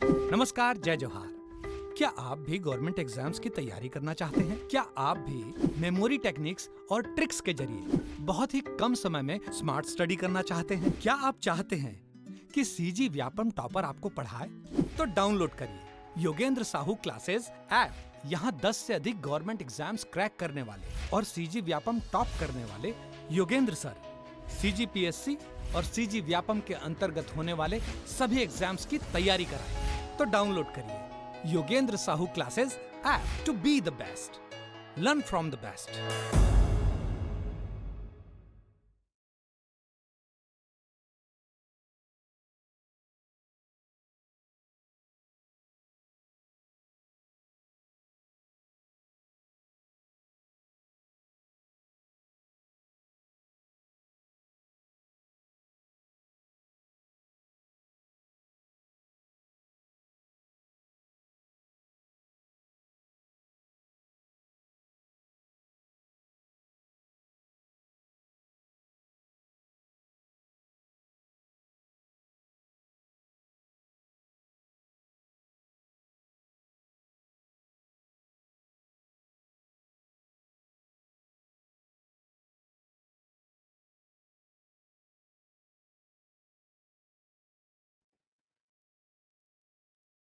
नमस्कार, जय जोहार। क्या आप भी गवर्नमेंट एग्जाम्स की तैयारी करना चाहते हैं? क्या आप भी मेमोरी टेक्निक्स और ट्रिक्स के जरिए बहुत ही कम समय में स्मार्ट स्टडी करना चाहते हैं? क्या आप चाहते हैं कि सीजी व्यापम टॉपर आपको पढ़ाए? तो डाउनलोड करिए योगेंद्र साहू क्लासेस ऐप। यहाँ 10 से अधिक गवर्नमेंट एग्जाम्स क्रैक करने वाले और सीजी व्यापम टॉप करने वाले योगेंद्र सर सीजीपीएससी और सीजी व्यापम के अंतर्गत होने वाले सभी एग्जाम्स की तैयारी कराएं। तो डाउनलोड करिए Yogendra Sahu classes app to be the best, learn from the best.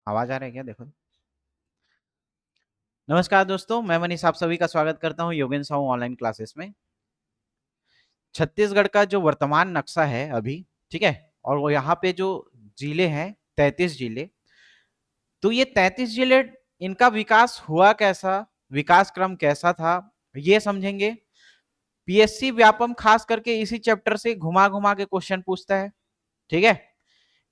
आवाज आ रहा है क्या? देखो। नमस्कार दोस्तों, मैं मनीष आप सभी का स्वागत करता हूं योगेंद्र साहू ऑनलाइन क्लासेस में। छत्तीसगढ़ का जो वर्तमान नक्शा है अभी, ठीक है, और वो यहाँ पे जो जिले हैं 33 जिले, तो ये 33 जिले, इनका विकास हुआ कैसा, विकास क्रम कैसा था, ये समझेंगे। पीएससी व्यापम खास करके इसी चैप्टर से घुमा घुमा के क्वेश्चन पूछता है, ठीक है।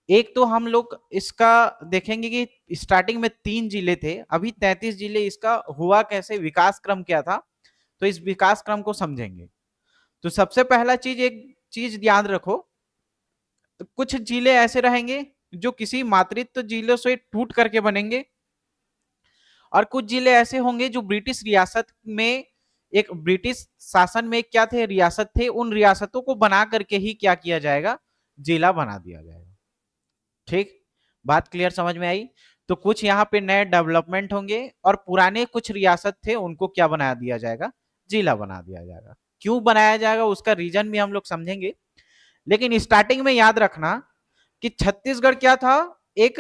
एक तो हम लोग इसका देखेंगे कि स्टार्टिंग में 3 जिले थे, अभी 33 जिले, इसका हुआ कैसे, विकास क्रम क्या था, तो इस विकास क्रम को समझेंगे। तो सबसे पहला चीज, एक चीज याद रखो, तो कुछ जिले ऐसे रहेंगे जो किसी मातृत्व जिलों से टूट करके बनेंगे, और कुछ जिले ऐसे होंगे जो ब्रिटिश रियासत में, एक ब्रिटिश शासन में क्या थे, रियासत थे, उन रियासतों को बना करके ही क्या किया जाएगा, जिला बना दिया जाएगा। ठीक, बात क्लियर समझ में आई? तो कुछ यहाँ पे नए डेवलपमेंट होंगे और पुराने कुछ रियासत थे उनको क्या बना दिया जाएगा, जिला बना दिया जाएगा। क्यों बनाया जाएगा उसका रीजन भी हम लोग समझेंगे, लेकिन स्टार्टिंग में याद रखना कि छत्तीसगढ़ क्या था, एक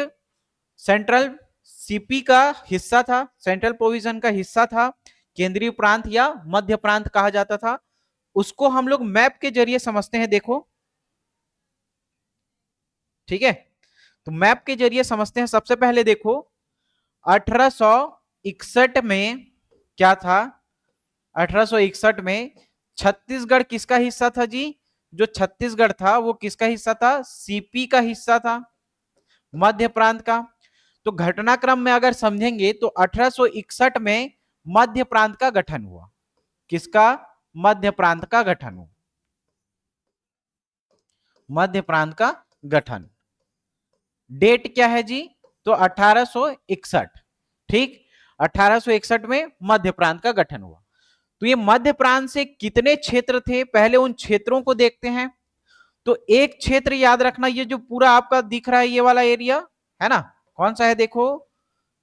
सेंट्रल सीपी का हिस्सा था, सेंट्रल प्रोविजन का हिस्सा था, केंद्रीय प्रांत या मध्य प्रांत कहा जाता था। उसको हम लोग मैप के जरिए समझते हैं, देखो, ठीक है। तो मैप के जरिए समझते हैं। सबसे पहले देखो 1861 में क्या था, 1861 में छत्तीसगढ़ किसका हिस्सा था जी? जो छत्तीसगढ़ था वो किसका हिस्सा था? सीपी का हिस्सा था, मध्य प्रांत का। तो घटनाक्रम में अगर समझेंगे तो 1861 में मध्य प्रांत का गठन हुआ। किसका? मध्य प्रांत का गठन हुआ, मध्य प्रांत का गठन। डेट क्या है जी? तो 1861, ठीक, 1861 में मध्य प्रांत का गठन हुआ। तो ये मध्य प्रांत से कितने क्षेत्र थे, पहले उन क्षेत्रों को देखते हैं। तो एक क्षेत्र याद रखना, ये जो पूरा आपका दिख रहा है ये वाला एरिया है ना, कौन सा है? देखो,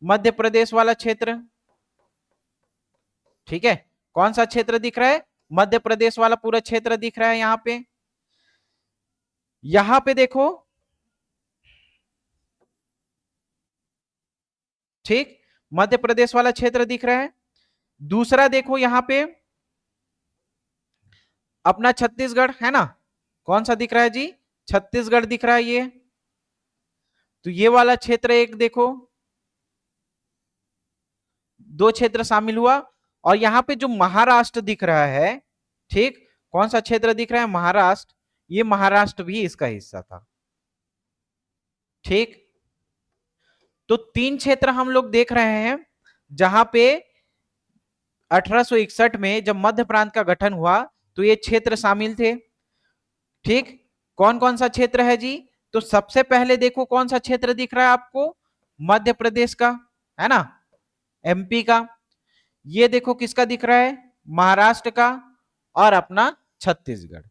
मध्य प्रदेश वाला क्षेत्र, ठीक है। कौन सा क्षेत्र दिख रहा है? मध्य प्रदेश वाला पूरा क्षेत्र दिख रहा है यहां पे। यहां पे देखो, ठीक, मध्य प्रदेश वाला क्षेत्र दिख रहा है। दूसरा देखो यहां पे अपना छत्तीसगढ़ है ना, कौन सा दिख रहा है जी? छत्तीसगढ़ दिख रहा है ये। तो ये वाला क्षेत्र एक देखो, दो क्षेत्र शामिल हुआ। और यहां पे जो महाराष्ट्र दिख रहा है, ठीक, कौन सा क्षेत्र दिख रहा है? महाराष्ट्र। ये महाराष्ट्र भी इसका हिस्सा था, ठीक। तो 3 क्षेत्र हम लोग देख रहे हैं जहां पे 1861 में जब मध्य प्रांत का गठन हुआ तो ये क्षेत्र शामिल थे, ठीक। कौन कौन सा क्षेत्र है जी? तो सबसे पहले देखो कौन सा क्षेत्र दिख रहा है आपको? मध्य प्रदेश का, है ना, एमपी का। ये देखो किसका दिख रहा है? महाराष्ट्र का, और अपना छत्तीसगढ़।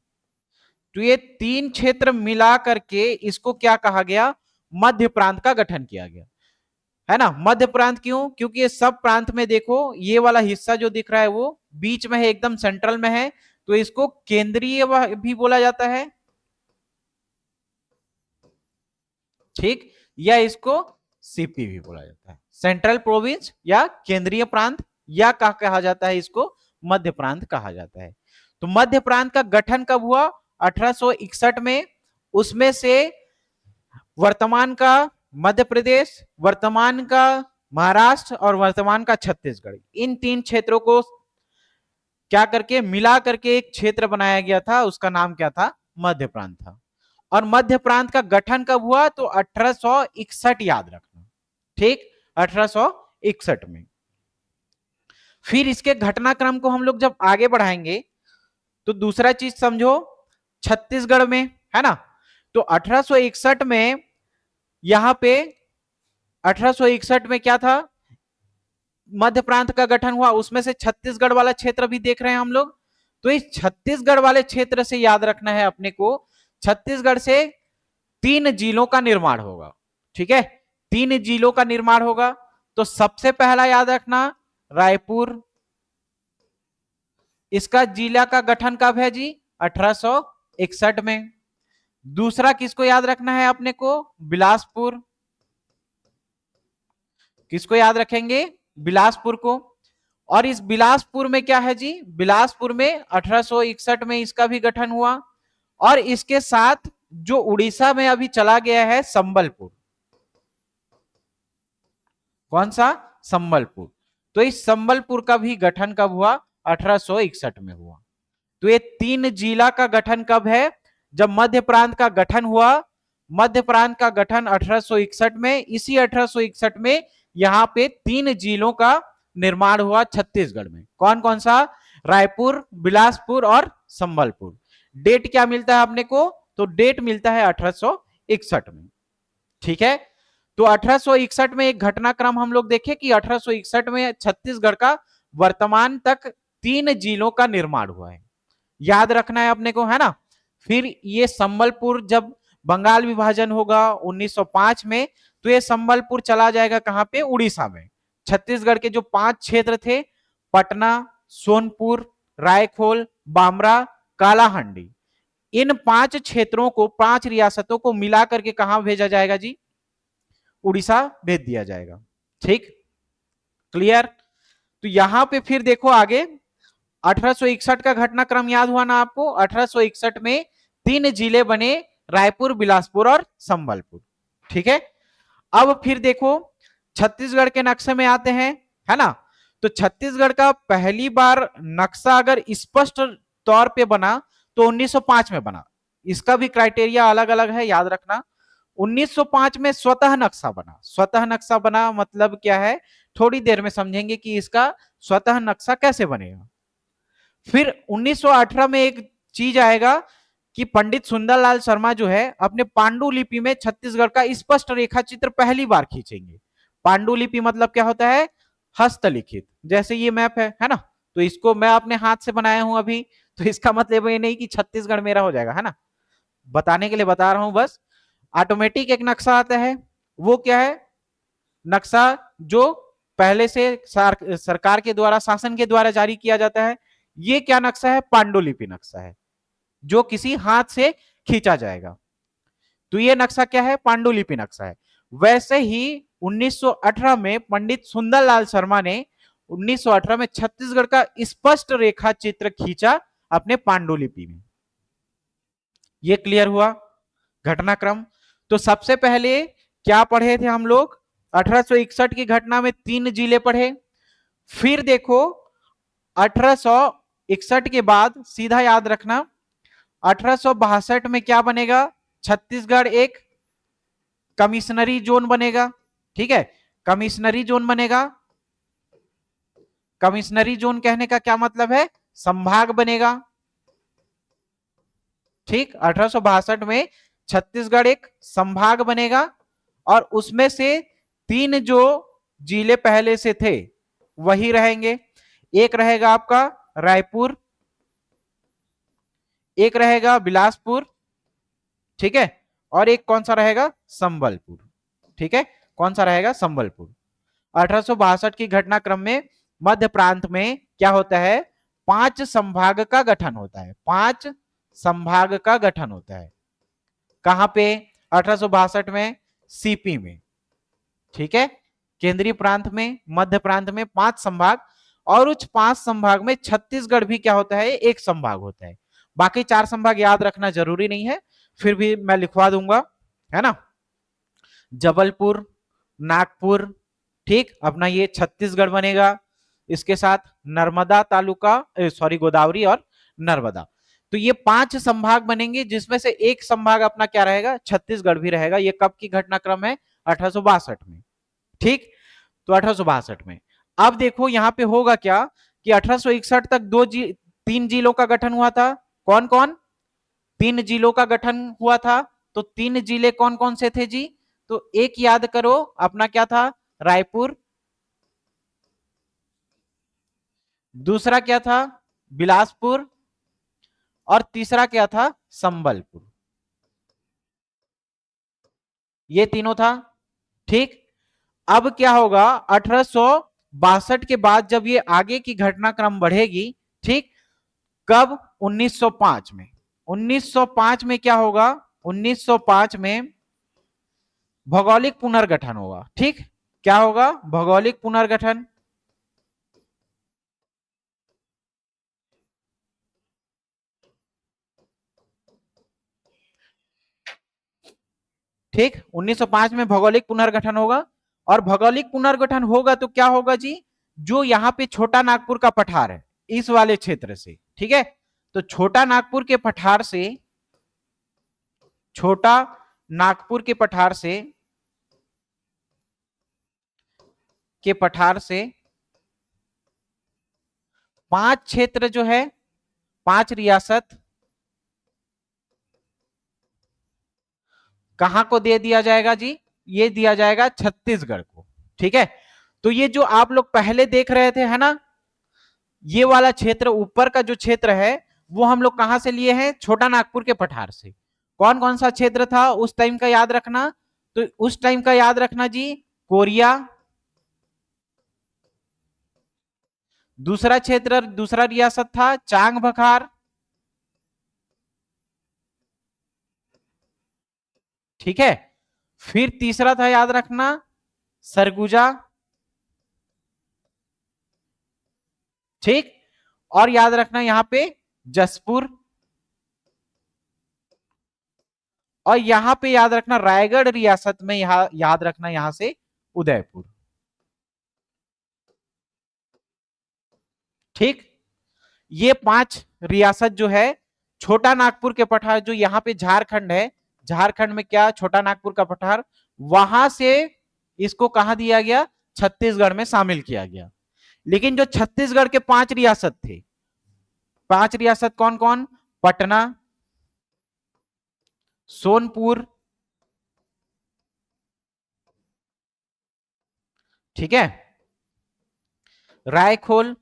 तो ये 3 क्षेत्र मिला करके इसको क्या कहा गया? मध्य प्रांत का गठन किया गया। है ना। मध्य प्रांत क्यों? क्योंकि ये सब प्रांत में देखो ये वाला हिस्सा जो दिख रहा है वो बीच में है, एकदम सेंट्रल में है, तो इसको केंद्रीय भी बोला जाता है, ठीक, या इसको सीपी भी बोला जाता है, सेंट्रल प्रोविंस या केंद्रीय प्रांत, या क्या कहा जाता है इसको, मध्य प्रांत कहा जाता है। तो मध्य प्रांत का गठन कब हुआ? 1861 में। उसमें से वर्तमान का मध्य प्रदेश, वर्तमान का महाराष्ट्र और वर्तमान का छत्तीसगढ़, इन तीन क्षेत्रों को क्या करके मिला करके एक क्षेत्र बनाया गया था, उसका नाम क्या था? मध्य प्रांत था। और मध्य प्रांत का गठन कब हुआ? तो 1861, याद रखना, ठीक, 1861 में। फिर इसके घटनाक्रम को हम लोग जब आगे बढ़ाएंगे तो दूसरा चीज समझो, छत्तीसगढ़ में, है ना, तो 1861 में यहां पे 1861 में क्या था? मध्य प्रांत का गठन हुआ, उसमें से छत्तीसगढ़ वाला क्षेत्र भी देख रहे हैं हम लोग। तो इस छत्तीसगढ़ वाले क्षेत्र से याद रखना है अपने को, छत्तीसगढ़ से 3 जिलों का निर्माण होगा, ठीक है, 3 जिलों का निर्माण होगा। तो सबसे पहला याद रखना रायपुर, इसका जिला का गठन कब है जी? 1861 में। दूसरा किसको याद रखना है अपने को? बिलासपुर, किसको याद रखेंगे? बिलासपुर को। और इस बिलासपुर में क्या है जी? बिलासपुर में 1861 में इसका भी गठन हुआ। और इसके साथ जो उड़ीसा में अभी चला गया है संबलपुर, कौन सा? संबलपुर। तो इस संबलपुर का भी गठन कब हुआ? 1861 में हुआ। तो ये 3 जिला का गठन कब है? जब मध्य प्रांत का गठन हुआ। मध्य प्रांत का गठन 1861 में, इसी 1861 में यहां पे 3 जिलों का निर्माण हुआ छत्तीसगढ़ में। कौन कौन सा? रायपुर, बिलासपुर और संबलपुर। डेट क्या मिलता है अपने को? तो डेट मिलता है 1861 में, ठीक है। तो 1861 में एक घटनाक्रम हम लोग देखें कि 1861 में छत्तीसगढ़ का वर्तमान तक 3 जिलों का निर्माण हुआ है, याद रखना है अपने को, है ना। फिर ये संबलपुर, जब बंगाल विभाजन होगा 1905 में, तो ये संबलपुर चला जाएगा कहां पे? उड़ीसा में। छत्तीसगढ़ के जो 5 क्षेत्र थे, पटना, सोनपुर, रायखोल, बामरा, कालाहांडी, इन 5 क्षेत्रों को, 5 रियासतों को मिलाकर के कहां भेजा जाएगा जी? उड़ीसा भेज दिया जाएगा, ठीक, क्लियर। तो यहां पे फिर देखो आगे 1861 का घटनाक्रम याद हुआ ना आपको? 1861 में 3 जिले बने, रायपुर, बिलासपुर और संबलपुर, ठीक है। अब फिर देखो छत्तीसगढ़ के नक्शे में आते हैं, है ना। तो छत्तीसगढ़ का पहली बार नक्शा अगर स्पष्ट तौर पे बना तो 1905 में बना। इसका भी क्राइटेरिया अलग अलग है, याद रखना। 1905 में स्वतः नक्शा बना। स्वतः नक्शा बना मतलब क्या है, थोड़ी देर में समझेंगे कि इसका स्वतः नक्शा कैसे बनेगा। फिर 1918 में एक चीज आएगा कि पंडित सुंदरलाल शर्मा जो है अपने पांडुलिपि में छत्तीसगढ़ का स्पष्ट रेखा चित्र पहली बार खींचेंगे। पांडुलिपि मतलब क्या होता है? हस्तलिखित। जैसे ये मैप है ना, तो इसको मैं अपने हाथ से बनाया हूं अभी, तो इसका मतलब ये नहीं कि छत्तीसगढ़ मेरा हो जाएगा, है ना, बताने के लिए बता रहा हूं बस। ऑटोमेटिक एक नक्शा आता है, वो क्या है? नक्शा जो पहले से सरकार के द्वारा, शासन के द्वारा जारी किया जाता है। ये क्या नक्शा है? पांडुलिपि नक्शा है, जो किसी हाथ से खींचा जाएगा। तो ये नक्शा क्या है? पांडुलिपि नक्शा है। वैसे ही 1918 में पंडित सुंदरलाल शर्मा ने 1918 में छत्तीसगढ़ का स्पष्ट रेखा चित्र खींचा अपने पांडुलिपि में। ये क्लियर हुआ घटनाक्रम। तो सबसे पहले क्या पढ़े थे हम लोग? 1861 की घटना में 3 जिले पढ़े। फिर देखो 1861 के बाद सीधा याद रखना 1862 में क्या बनेगा? छत्तीसगढ़ एक कमिश्नरी जोन बनेगा, ठीक है, कमिश्नरी जोन बनेगा। कमिश्नरी जोन कहने का क्या मतलब है? संभाग बनेगा, ठीक। 1862 में छत्तीसगढ़ एक संभाग बनेगा और उसमें से 3 जो जिले पहले से थे वही रहेंगे। एक रहेगा आपका रायपुर, एक रहेगा बिलासपुर, ठीक है, और एक कौन सा रहेगा? संबलपुर, ठीक है। कौन सा रहेगा? संबलपुर। 1862 की घटनाक्रम में मध्य प्रांत में क्या होता है? 5 संभाग का गठन होता है। 5 संभाग का गठन होता है। कहां पे? 1862 में सीपी में। ठीक है, केंद्रीय प्रांत में, मध्य प्रांत में 5 संभाग, और उस 5 संभाग में छत्तीसगढ़ भी क्या होता है? एक संभाग होता है। बाकी 4 संभाग याद रखना जरूरी नहीं है, फिर भी मैं लिखवा दूंगा, है ना। जबलपुर, नागपुर, ठीक, अपना ये छत्तीसगढ़ बनेगा। इसके साथ नर्मदा तालुका, सॉरी गोदावरी और नर्मदा। तो ये 5 संभाग बनेंगे, जिसमें से एक संभाग अपना क्या रहेगा? छत्तीसगढ़ भी रहेगा। ये कब की घटनाक्रम है? 1862 में। ठीक, तो 1862 में। अब देखो यहां पे होगा क्या कि 1861 तक 3 जिलों का गठन हुआ था। कौन कौन? 3 जिलों का गठन हुआ था। तो 3 जिले कौन कौन से थे जी? तो एक याद करो, अपना क्या था? रायपुर। दूसरा क्या था? बिलासपुर। और तीसरा क्या था? संबलपुर। ये तीनों था। ठीक, अब क्या होगा? 1862 के बाद जब ये आगे की घटनाक्रम बढ़ेगी, ठीक, कब? 1905 में। 1905 में क्या होगा? 1905 में भौगोलिक पुनर्गठन होगा। ठीक, क्या होगा? भौगोलिक पुनर्गठन। ठीक, 1905 में भौगोलिक पुनर्गठन होगा। और भौगोलिक पुनर्गठन होगा तो क्या होगा जी? जो यहां पे छोटा नागपुर का पठार है, इस वाले क्षेत्र से, ठीक है, तो छोटा नागपुर के पठार से, छोटा नागपुर के पठार से, के पठार से 5 क्षेत्र जो है, 5 रियासत कहां को दे दिया जाएगा जी? ये दिया जाएगा छत्तीसगढ़ को। ठीक है, तो ये जो आप लोग पहले देख रहे थे, है ना, ये वाला क्षेत्र, ऊपर का जो क्षेत्र है, वो हम लोग कहां से लिए हैं? छोटा नागपुर के पठार से। कौन कौन सा क्षेत्र था उस टाइम का याद रखना? तो उस टाइम का याद रखना जी, कोरिया। दूसरा क्षेत्र, दूसरा रियासत था चांग बखार। ठीक है, फिर तीसरा था, याद रखना, सरगुजा। ठीक, और याद रखना यहां पे जसपुर। और यहां पे याद रखना रायगढ़ रियासत में, यहां याद रखना यहां से उदयपुर। ठीक, ये 5 रियासत जो है, छोटा नागपुर के पठार, जो यहां पे झारखंड है, झारखंड में क्या? छोटा नागपुर का पठार, वहां से इसको कहां दिया गया? छत्तीसगढ़ में शामिल किया गया। लेकिन जो छत्तीसगढ़ के 5 रियासत थे, 5 रियासत कौन कौन? पटना, सोनपुर, ठीक है, रायखोल,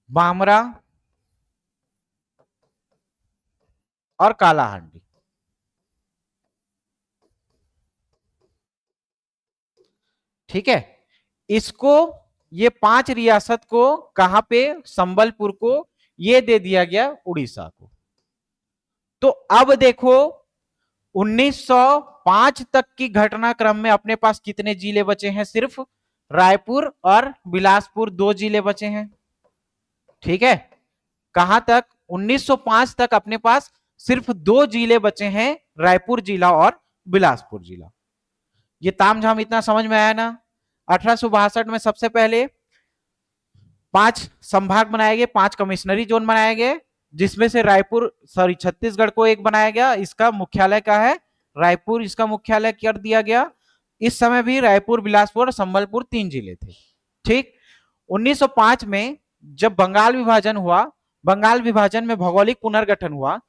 बामरा और कालाहांडी। ठीक है, इसको, ये 5 रियासत को कहां पे? संबलपुर को ये दे दिया गया उड़ीसा को। तो अब देखो 1905 तक की घटनाक्रम में अपने पास कितने जिले बचे हैं? सिर्फ रायपुर और बिलासपुर 2 जिले बचे हैं। ठीक है, कहां तक? 1905 तक अपने पास सिर्फ 2 जिले बचे हैं, रायपुर जिला और बिलासपुर जिला। ये तामझाम इतना समझ में आया ना? 1862 में सबसे पहले 5 संभाग बनाए गए, 5 कमिश्नरी जोन बनाए गए, जिसमें से रायपुर, सॉरी, छत्तीसगढ़ को एक बनाया गया। इसका मुख्यालय क्या है? रायपुर, इसका मुख्यालय कर दिया गया। इस समय भी रायपुर, बिलासपुर और संबलपुर 3 जिले थे। ठीक, 1905 में जब बंगाल विभाजन हुआ, बंगाल विभाजन में भौगोलिक पुनर्गठन हुआ,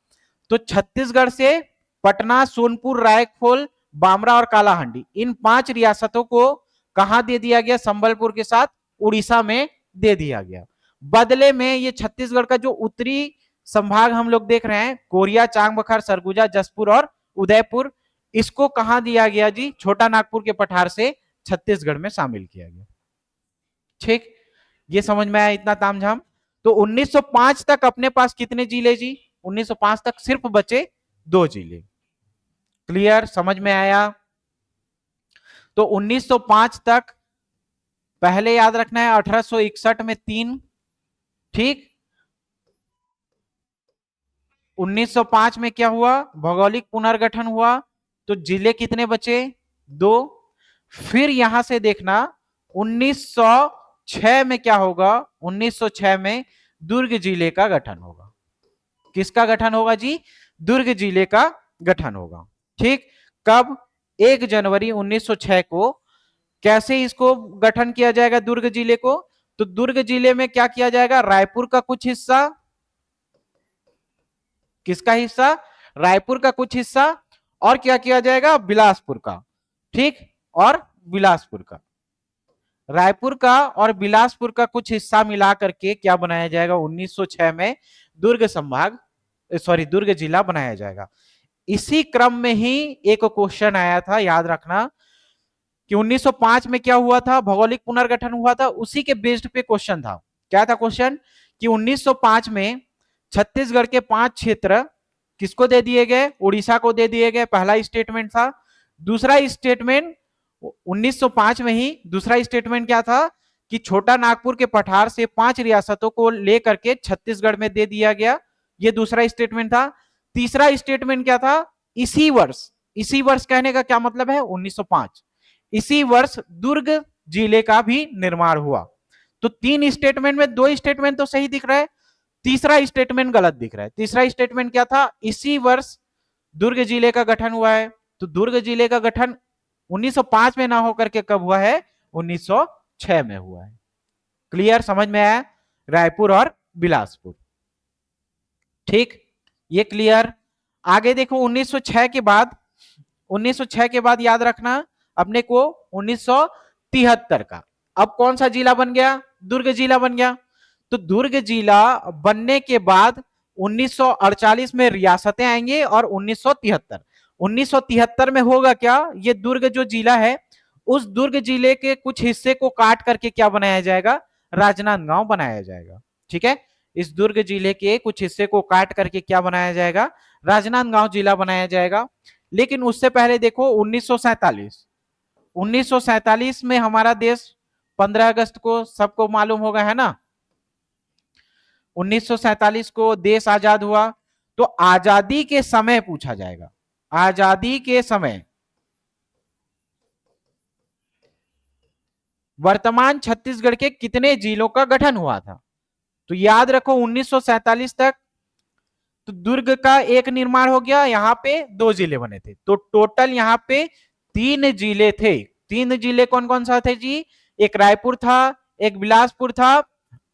तो छत्तीसगढ़ से पटना, सोनपुर, रायखोल, बामरा और कालाहांडी, इन 5 रियासतों को कहां दे दिया गया? संबलपुर के साथ उड़ीसा में दे दिया गया। बदले में ये छत्तीसगढ़ का जो उत्तरी संभाग हम लोग देख रहे हैं, कोरिया, चांग बखार, सरगुजा, जसपुर और उदयपुर, इसको कहां दिया गया जी? छोटा नागपुर के पठार से छत्तीसगढ़ में शामिल किया गया। ठीक, ये समझ में आया इतना तामझाम? तो 1905 तक अपने पास कितने जिले जी? 1905 तक सिर्फ बचे 2 जिले। क्लियर, समझ में आया? तो 1905 तक पहले याद रखना है 1861 में 3, ठीक। 1905 में क्या हुआ? भौगोलिक पुनर्गठन हुआ, तो जिले कितने बचे? 2। फिर यहां से देखना 1906 में क्या होगा? 1906 में दुर्ग जिले का गठन होगा। किसका गठन होगा जी? दुर्ग जिले का गठन होगा। ठीक, कब? 1 जनवरी 1906 को। कैसे इसको गठन किया जाएगा दुर्ग जिले को? तो दुर्ग जिले में क्या किया जाएगा? रायपुर का कुछ हिस्सा, किसका हिस्सा? रायपुर का कुछ हिस्सा, और क्या किया जाएगा? बिलासपुर का। ठीक, और बिलासपुर का, रायपुर का और बिलासपुर का कुछ हिस्सा मिला करके क्या बनाया जाएगा? 1906 में दुर्ग संभाग, सॉरी, दुर्ग जिला बनाया जाएगा। इसी क्रम में ही एक क्वेश्चन आया था, याद रखना, कि 1905 में क्या हुआ था? भौगोलिक पुनर्गठन हुआ था, उसी के बेस्ड पे क्वेश्चन था। क्या था क्वेश्चन? कि 1905 में छत्तीसगढ़ के 5 क्षेत्र किसको दे दिए गए? उड़ीसा को दे दिए गए, पहला स्टेटमेंट था। दूसरा स्टेटमेंट 1905 में ही दूसरा स्टेटमेंट क्या था? कि छोटा नागपुर के पठार से 5 रियासतों को लेकर के छत्तीसगढ़ में दे दिया गया, ये दूसरा स्टेटमेंट था। तीसरा स्टेटमेंट क्या था? इसी वर्ष कहने का क्या मतलब है? 1905, इसी वर्ष दुर्ग जिले का भी निर्माण हुआ। तो 3 स्टेटमेंट में 2 स्टेटमेंट तो सही दिख रहा है, तीसरा स्टेटमेंट गलत दिख रहा है। तीसरा स्टेटमेंट क्या था? इसी वर्ष दुर्ग जिले का गठन हुआ है। तो दुर्ग जिले का गठन 1905 में ना होकर के कब हुआ है? 1906 में हुआ है। क्लियर, समझ में आया? रायपुर और बिलासपुर। ठीक, ये क्लियर। आगे देखो 1906 के बाद, 1906 के बाद याद रखना अपने को 1973 का, अब कौन सा जिला बन गया? दुर्ग जिला बन गया। तो दुर्ग जिला बनने के बाद 1948 में रियासतें आएंगे, और 1973 में होगा क्या? ये दुर्ग जो जिला है, उस दुर्ग जिले के कुछ हिस्से को काट करके क्या बनाया जाएगा? राजनांदगांव बनाया जाएगा। ठीक है, इस दुर्ग जिले के कुछ हिस्से को काट करके क्या बनाया जाएगा? राजनांदगांव जिला बनाया जाएगा। लेकिन उससे पहले देखो 1947 में हमारा देश 15 अगस्त को सबको मालूम होगा, है ना? 1947 को देश आजाद हुआ। तो आजादी के समय पूछा जाएगा, आजादी के समय वर्तमान छत्तीसगढ़ के कितने जिलों का गठन हुआ था? तो याद रखो 1947 तक तो दुर्ग का एक निर्माण हो गया, यहां पे 2 जिले बने थे, तो टोटल यहां पे 3 जिले थे। 3 जिले कौन कौन सा थे जी? एक रायपुर था, एक बिलासपुर था,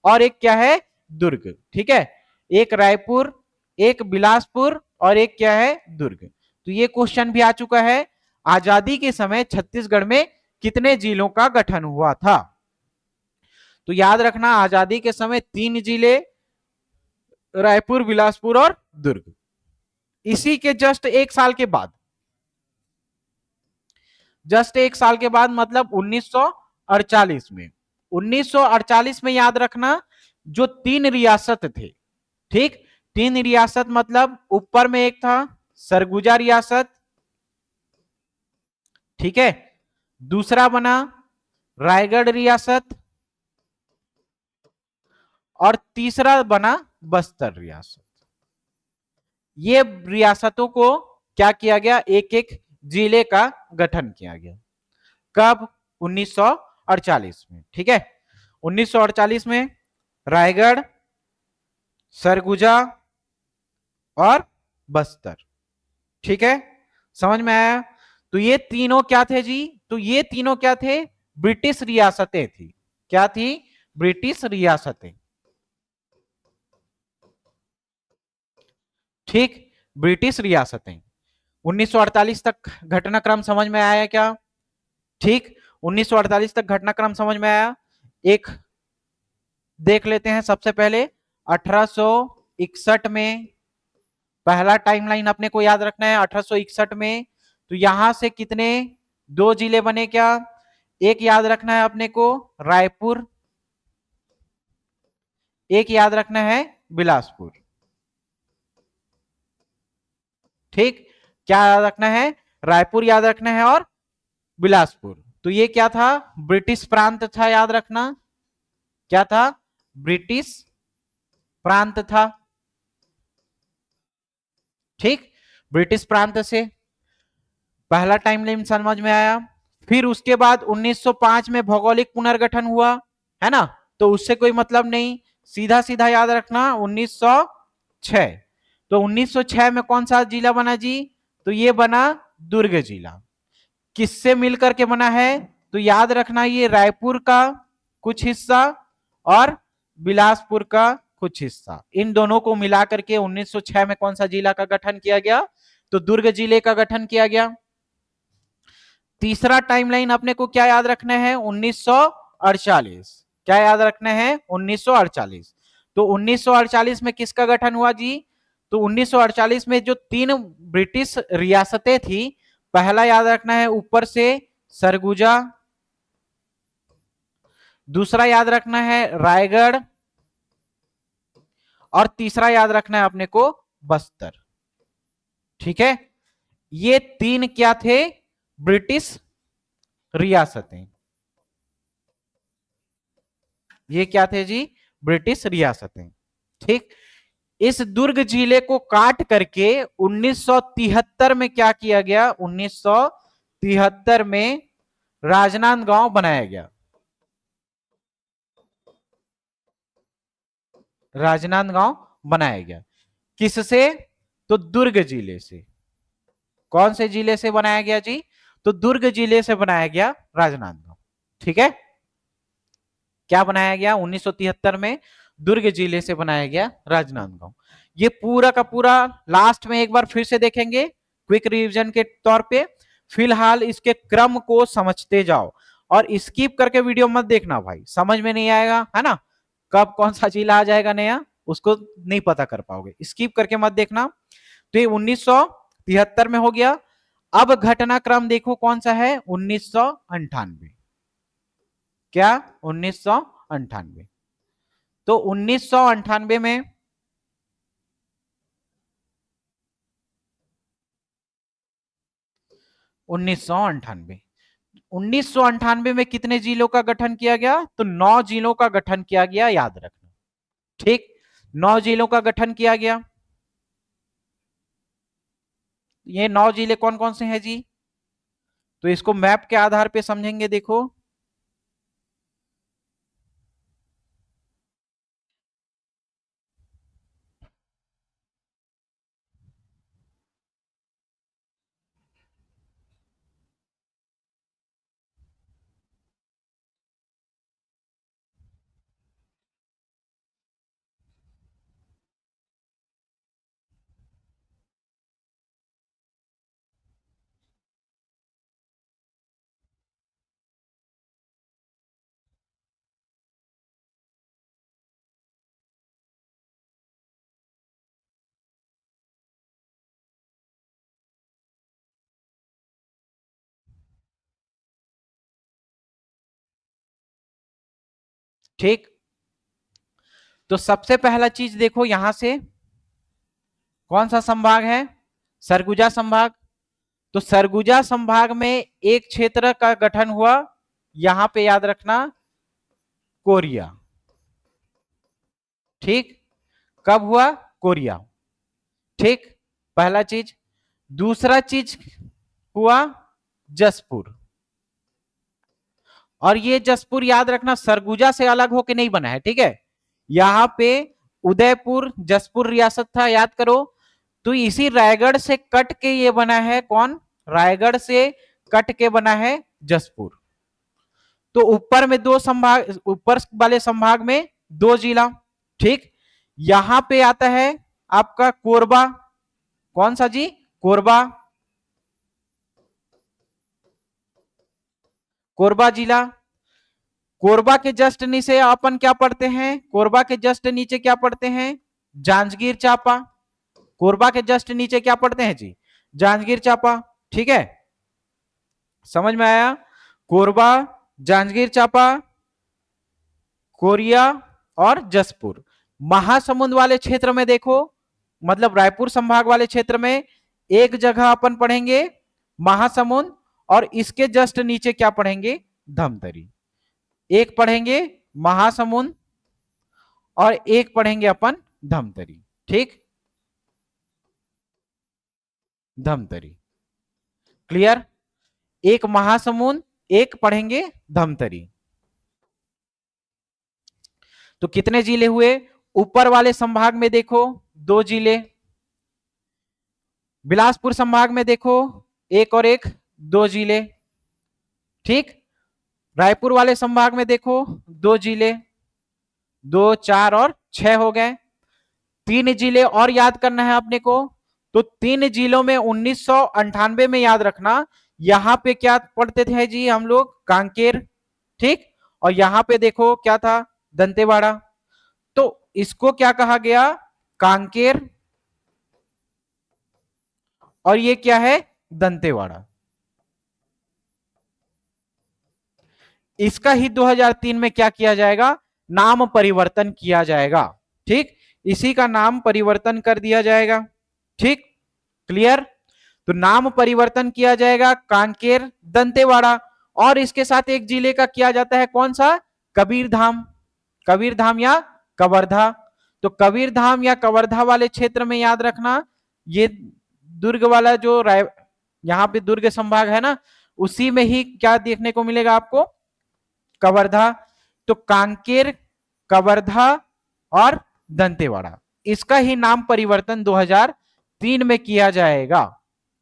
और एक क्या है? दुर्ग। ठीक है, एक रायपुर, एक बिलासपुर, और एक क्या है? दुर्ग। तो ये क्वेश्चन भी आ चुका है, आजादी के समय छत्तीसगढ़ में कितने जिलों का गठन हुआ था? तो याद रखना आजादी के समय 3 जिले, रायपुर, बिलासपुर और दुर्ग। इसी के जस्ट 1 साल के बाद, जस्ट 1 साल के बाद मतलब 1948 में, 1948 में याद रखना जो 3 रियासत थे, ठीक, 3 रियासत मतलब ऊपर में एक था सरगुजा रियासत, ठीक है, दूसरा बना रायगढ़ रियासत, और तीसरा बना बस्तर रियासत। ये रियासतों को क्या किया गया? एक एक जिले का गठन किया गया। कब? 1948 में। ठीक है, 1948 में रायगढ़, सरगुजा और बस्तर। ठीक है, समझ में आया? तो ये तीनों क्या थे जी? तो ये तीनों क्या थे? ब्रिटिश रियासतें थी। क्या थी? ब्रिटिश रियासतें। ठीक, ब्रिटिश रियासतें। 1948 तक घटनाक्रम समझ में आया क्या? ठीक, 1948 तक घटनाक्रम समझ में आया। एक देख लेते हैं सबसे पहले 1861 में, पहला टाइमलाइन अपने को याद रखना है 1861 में। तो यहां से कितने 2 जिले बने क्या? एक याद रखना है अपने को रायपुर, एक याद रखना है बिलासपुर। ठीक, क्या याद रखना है? रायपुर याद रखना है और बिलासपुर। तो ये क्या था? ब्रिटिश प्रांत था, याद रखना। क्या था? ब्रिटिश प्रांत था। ठीक, ब्रिटिश प्रांत से पहला टाइमलाइन समझ में आया। फिर उसके बाद 1905 में भौगोलिक पुनर्गठन हुआ, है ना? तो उससे कोई मतलब नहीं, सीधा सीधा याद रखना 1906। तो 1906 में कौन सा जिला बना जी? तो ये बना दुर्ग जिला। किससे मिलकर के बना है? तो याद रखना ये रायपुर का कुछ हिस्सा और बिलासपुर का कुछ हिस्सा, इन दोनों को मिलाकर के 1906 में कौन सा जिला का गठन किया गया? तो दुर्ग जिले का गठन किया गया। तीसरा टाइमलाइन अपने को क्या याद रखना है? 1948। क्या याद रखना है? 1948। तो 1948 में किसका गठन हुआ जी? तो 1948 में जो 3 ब्रिटिश रियासतें थी, पहला याद रखना है ऊपर से सरगुजा, दूसरा याद रखना है रायगढ़, और तीसरा याद रखना है अपने को बस्तर। ठीक है, ये 3 क्या थे? ब्रिटिश रियासतें। ये क्या थे जी? ब्रिटिश रियासतें। ठीक, इस दुर्ग जिले को काट करके 1973 में क्या किया गया? 1973 में राजनांदगांव बनाया गया। राजनांदगांव बनाया गया किससे? तो दुर्ग जिले से। कौन से जिले से बनाया गया जी? तो दुर्ग जिले से बनाया गया राजनांदगांव। ठीक है, क्या बनाया गया? 1973 में दुर्ग जिले से बनाया गया राजनांदगांव। ये पूरा का पूरा लास्ट में एक बार फिर से देखेंगे क्विक रिवीजन के तौर पे। फिलहाल इसके क्रम को समझते जाओ और स्किप करके वीडियो मत देखना भाई, समझ में नहीं आएगा, है ना? कब कौन सा जिला आ जाएगा नया, उसको नहीं पता कर पाओगे, स्किप करके मत देखना। तो ये 1973 में हो गया। अब घटनाक्रम देखो कौन सा है? 1998। क्या? 1998। तो 1998 में 1998 1998 में कितने जिलों का गठन किया गया? तो 9 जिलों का गठन किया गया, याद रखना। ठीक, 9 जिलों का गठन किया गया। ये 9 जिले कौन कौन से हैं जी? तो इसको मैप के आधार पे समझेंगे, देखो। ठीक, तो सबसे पहला चीज देखो यहां से, कौन सा संभाग है? सरगुजा संभाग। तो सरगुजा संभाग में एक क्षेत्र का गठन हुआ, यहां पे याद रखना कोरिया। ठीक, कब हुआ? कोरिया। ठीक, पहला चीज। दूसरा चीज हुआ जसपुर, और ये जसपुर याद रखना सरगुजा से अलग होके नहीं बना है। ठीक है, यहां पे उदयपुर जसपुर रियासत था, याद करो। तो इसी रायगढ़ से कट के ये बना है, कौन? रायगढ़ से कट के बना है जसपुर। तो ऊपर में 2 संभाग, ऊपर वाले संभाग में 2 जिला। ठीक, यहां पे आता है आपका कोरबा। कौन सा जी? कोरबा। कोरबा जिला। कोरबा के जस्ट नीचे अपन क्या पढ़ते हैं? कोरबा के जस्ट नीचे क्या पढ़ते हैं? जांजगीर चांपा। कोरबा के जस्ट नीचे क्या पढ़ते हैं जी? जांजगीर चांपा। ठीक है, समझ में आया? कोरबा, जांजगीर चांपा, कोरिया और जसपुर। महासमुंद वाले क्षेत्र में देखो, मतलब रायपुर संभाग वाले क्षेत्र में एक जगह अपन पढ़ेंगे महासमुंद, और इसके जस्ट नीचे क्या पढ़ेंगे? धमतरी। एक पढ़ेंगे महासमुंद और एक पढ़ेंगे अपन धमतरी। ठीक, धमतरी। क्लियर? एक महासमुंद, एक पढ़ेंगे धमतरी। तो कितने जिले हुए? ऊपर वाले संभाग में देखो 2 जिले, बिलासपुर संभाग में देखो एक और एक 2 जिले। ठीक, रायपुर वाले संभाग में देखो 2 जिले, 2, 4 और 6 हो गए। 3 जिले और याद करना है अपने को। तो 3 जिलों में 1998 में याद रखना, यहां पे क्या पढ़ते थे जी हम लोग? कांकेर। ठीक, और यहां पे देखो क्या था? दंतेवाड़ा। तो इसको क्या कहा गया? कांकेर, और ये क्या है? दंतेवाड़ा। इसका ही 2003 में क्या किया जाएगा? नाम परिवर्तन किया जाएगा। ठीक, इसी का नाम परिवर्तन कर दिया जाएगा। ठीक, क्लियर? तो नाम परिवर्तन किया जाएगा कांकेर दंतेवाड़ा, और इसके साथ एक जिले का किया जाता है, कौन सा? कबीरधाम। कबीरधाम या कवर्धा। तो कबीरधाम या कवर्धा वाले क्षेत्र में याद रखना, ये दुर्ग वाला जो यहां पे दुर्ग संभाग है ना, उसी में ही क्या देखने को मिलेगा आपको? कवर्धा। तो कांकेर, कवर्धा और दंतेवाड़ा, इसका ही नाम परिवर्तन 2003 में किया जाएगा।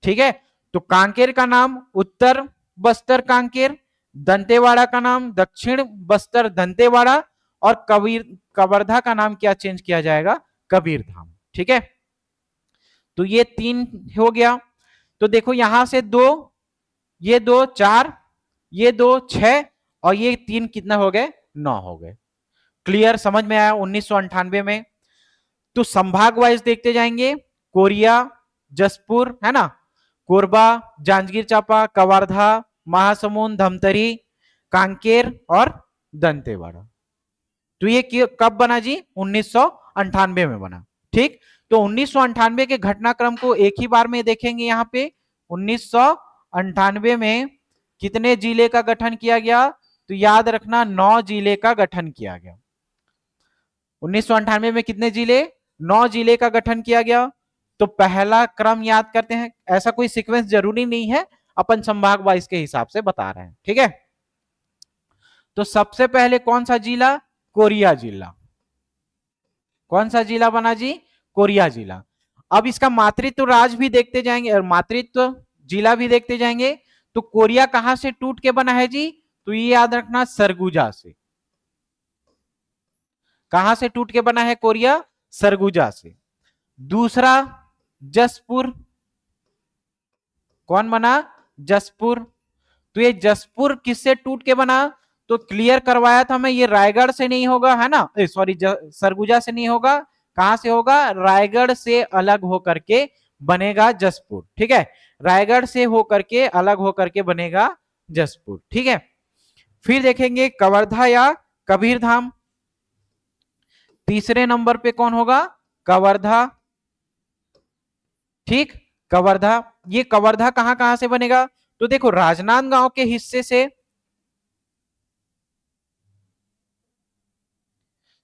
ठीक है, तो कांकेर का नाम उत्तर बस्तर कांकेर, दंतेवाड़ा का नाम दक्षिण बस्तर दंतेवाड़ा, और कवर्धा का नाम क्या चेंज किया जाएगा? कबीरधाम। ठीक है, तो ये 3 हो गया। तो देखो यहां से 2, ये 2 4, ये 2 6, और ये 3 कितना हो गए? 9 हो गए। क्लियर? समझ में आया? 1998 में। तो संभाग वाइज देखते जाएंगे, कोरिया, जसपुर, है ना, कोरबा, जांजगीर चांपा, कवर्धा, महासमुंद, धमतरी, कांकेर और दंतेवाड़ा। तो ये कब बना जी? 1998 में बना। ठीक, तो 1998 के घटनाक्रम को एक ही बार में देखेंगे। यहां पे 1998 में कितने जिले का गठन किया गया? तो याद रखना 9 जिले का गठन किया गया। 1998 में कितने जिले? 9 जिले का गठन किया गया। तो पहला क्रम याद करते हैं, ऐसा कोई सीक्वेंस जरूरी नहीं है, अपन संभाग वाइज के हिसाब से बता रहे हैं। ठीक है, तो सबसे पहले कौन सा जिला? कोरिया जिला। कौन सा जिला बना जी? कोरिया जिला। अब इसका मातृत्व राज भी देखते जाएंगे और मातृत्व जिला भी देखते जाएंगे। तो कोरिया कहां से टूट के बना है जी? तो ये याद रखना, सरगुजा से। कहां से टूट के बना है कोरिया? सरगुजा से। दूसरा जसपुर। कौन बना? जसपुर। तो ये जसपुर किससे टूट के बना? तो क्लियर करवाया था मैं, ये रायगढ़ से नहीं होगा, है ना, सॉरी सरगुजा से नहीं होगा। कहां से होगा? रायगढ़ से अलग होकर के बनेगा जसपुर। ठीक है, रायगढ़ से होकर के अलग होकर के बनेगा जसपुर। ठीक है, फिर देखेंगे कवर्धा या कबीरधाम। तीसरे नंबर पे कौन होगा? कवर्धा। ठीक, कवर्धा। ये कवर्धा कहां कहां से बनेगा? तो देखो राजनांदगांव के हिस्से से,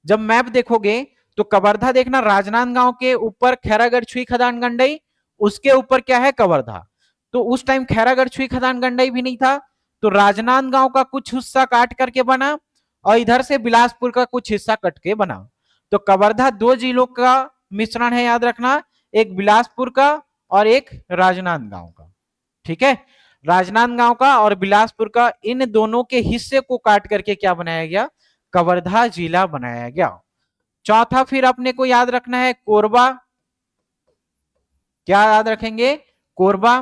जब मैप देखोगे तो कवर्धा देखना, राजनांदगांव के ऊपर खैरागढ़ छुई खदान गंडई, उसके ऊपर क्या है? कवर्धा। तो उस टाइम खैरागढ़ छुई खदान गंडई भी नहीं था, तो राजनांदगांव का कुछ हिस्सा काट करके बना, और इधर से बिलासपुर का कुछ हिस्सा कट के बना। तो कवर्धा 2 जिलों का मिश्रण है, याद रखना, एक बिलासपुर का और एक राजनांदगांव का। ठीक है, राजनांदगांव का और बिलासपुर का, इन दोनों के हिस्से को काट करके क्या बनाया गया? कवर्धा जिला बनाया गया। चौथा फिर अपने को याद रखना है कोरबा। क्या याद रखेंगे? कोरबा।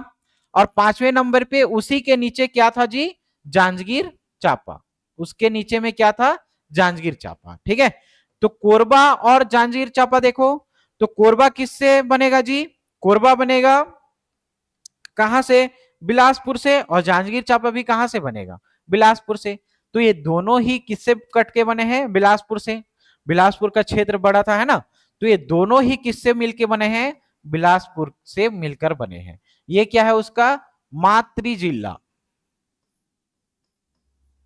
और 5वें नंबर पे उसी के नीचे क्या था जी? जांजगीर चांपा। उसके नीचे में क्या था? जांजगीर चांपा। ठीक है, तो कोरबा और जांजगीर चांपा देखो, तो कोरबा किससे बनेगा जी? कोरबा बनेगा कहां से? बिलासपुर से, और जांजगीर चांपा भी कहां से बनेगा, बिलासपुर से। तो ये दोनों ही किससे कट के बने हैं, बिलासपुर से। बिलासपुर का क्षेत्र बड़ा था, है ना, तो ये दोनों ही किससे मिलके बने हैं, बिलासपुर से मिलकर बने हैं। ये क्या है उसका मातृ जिला,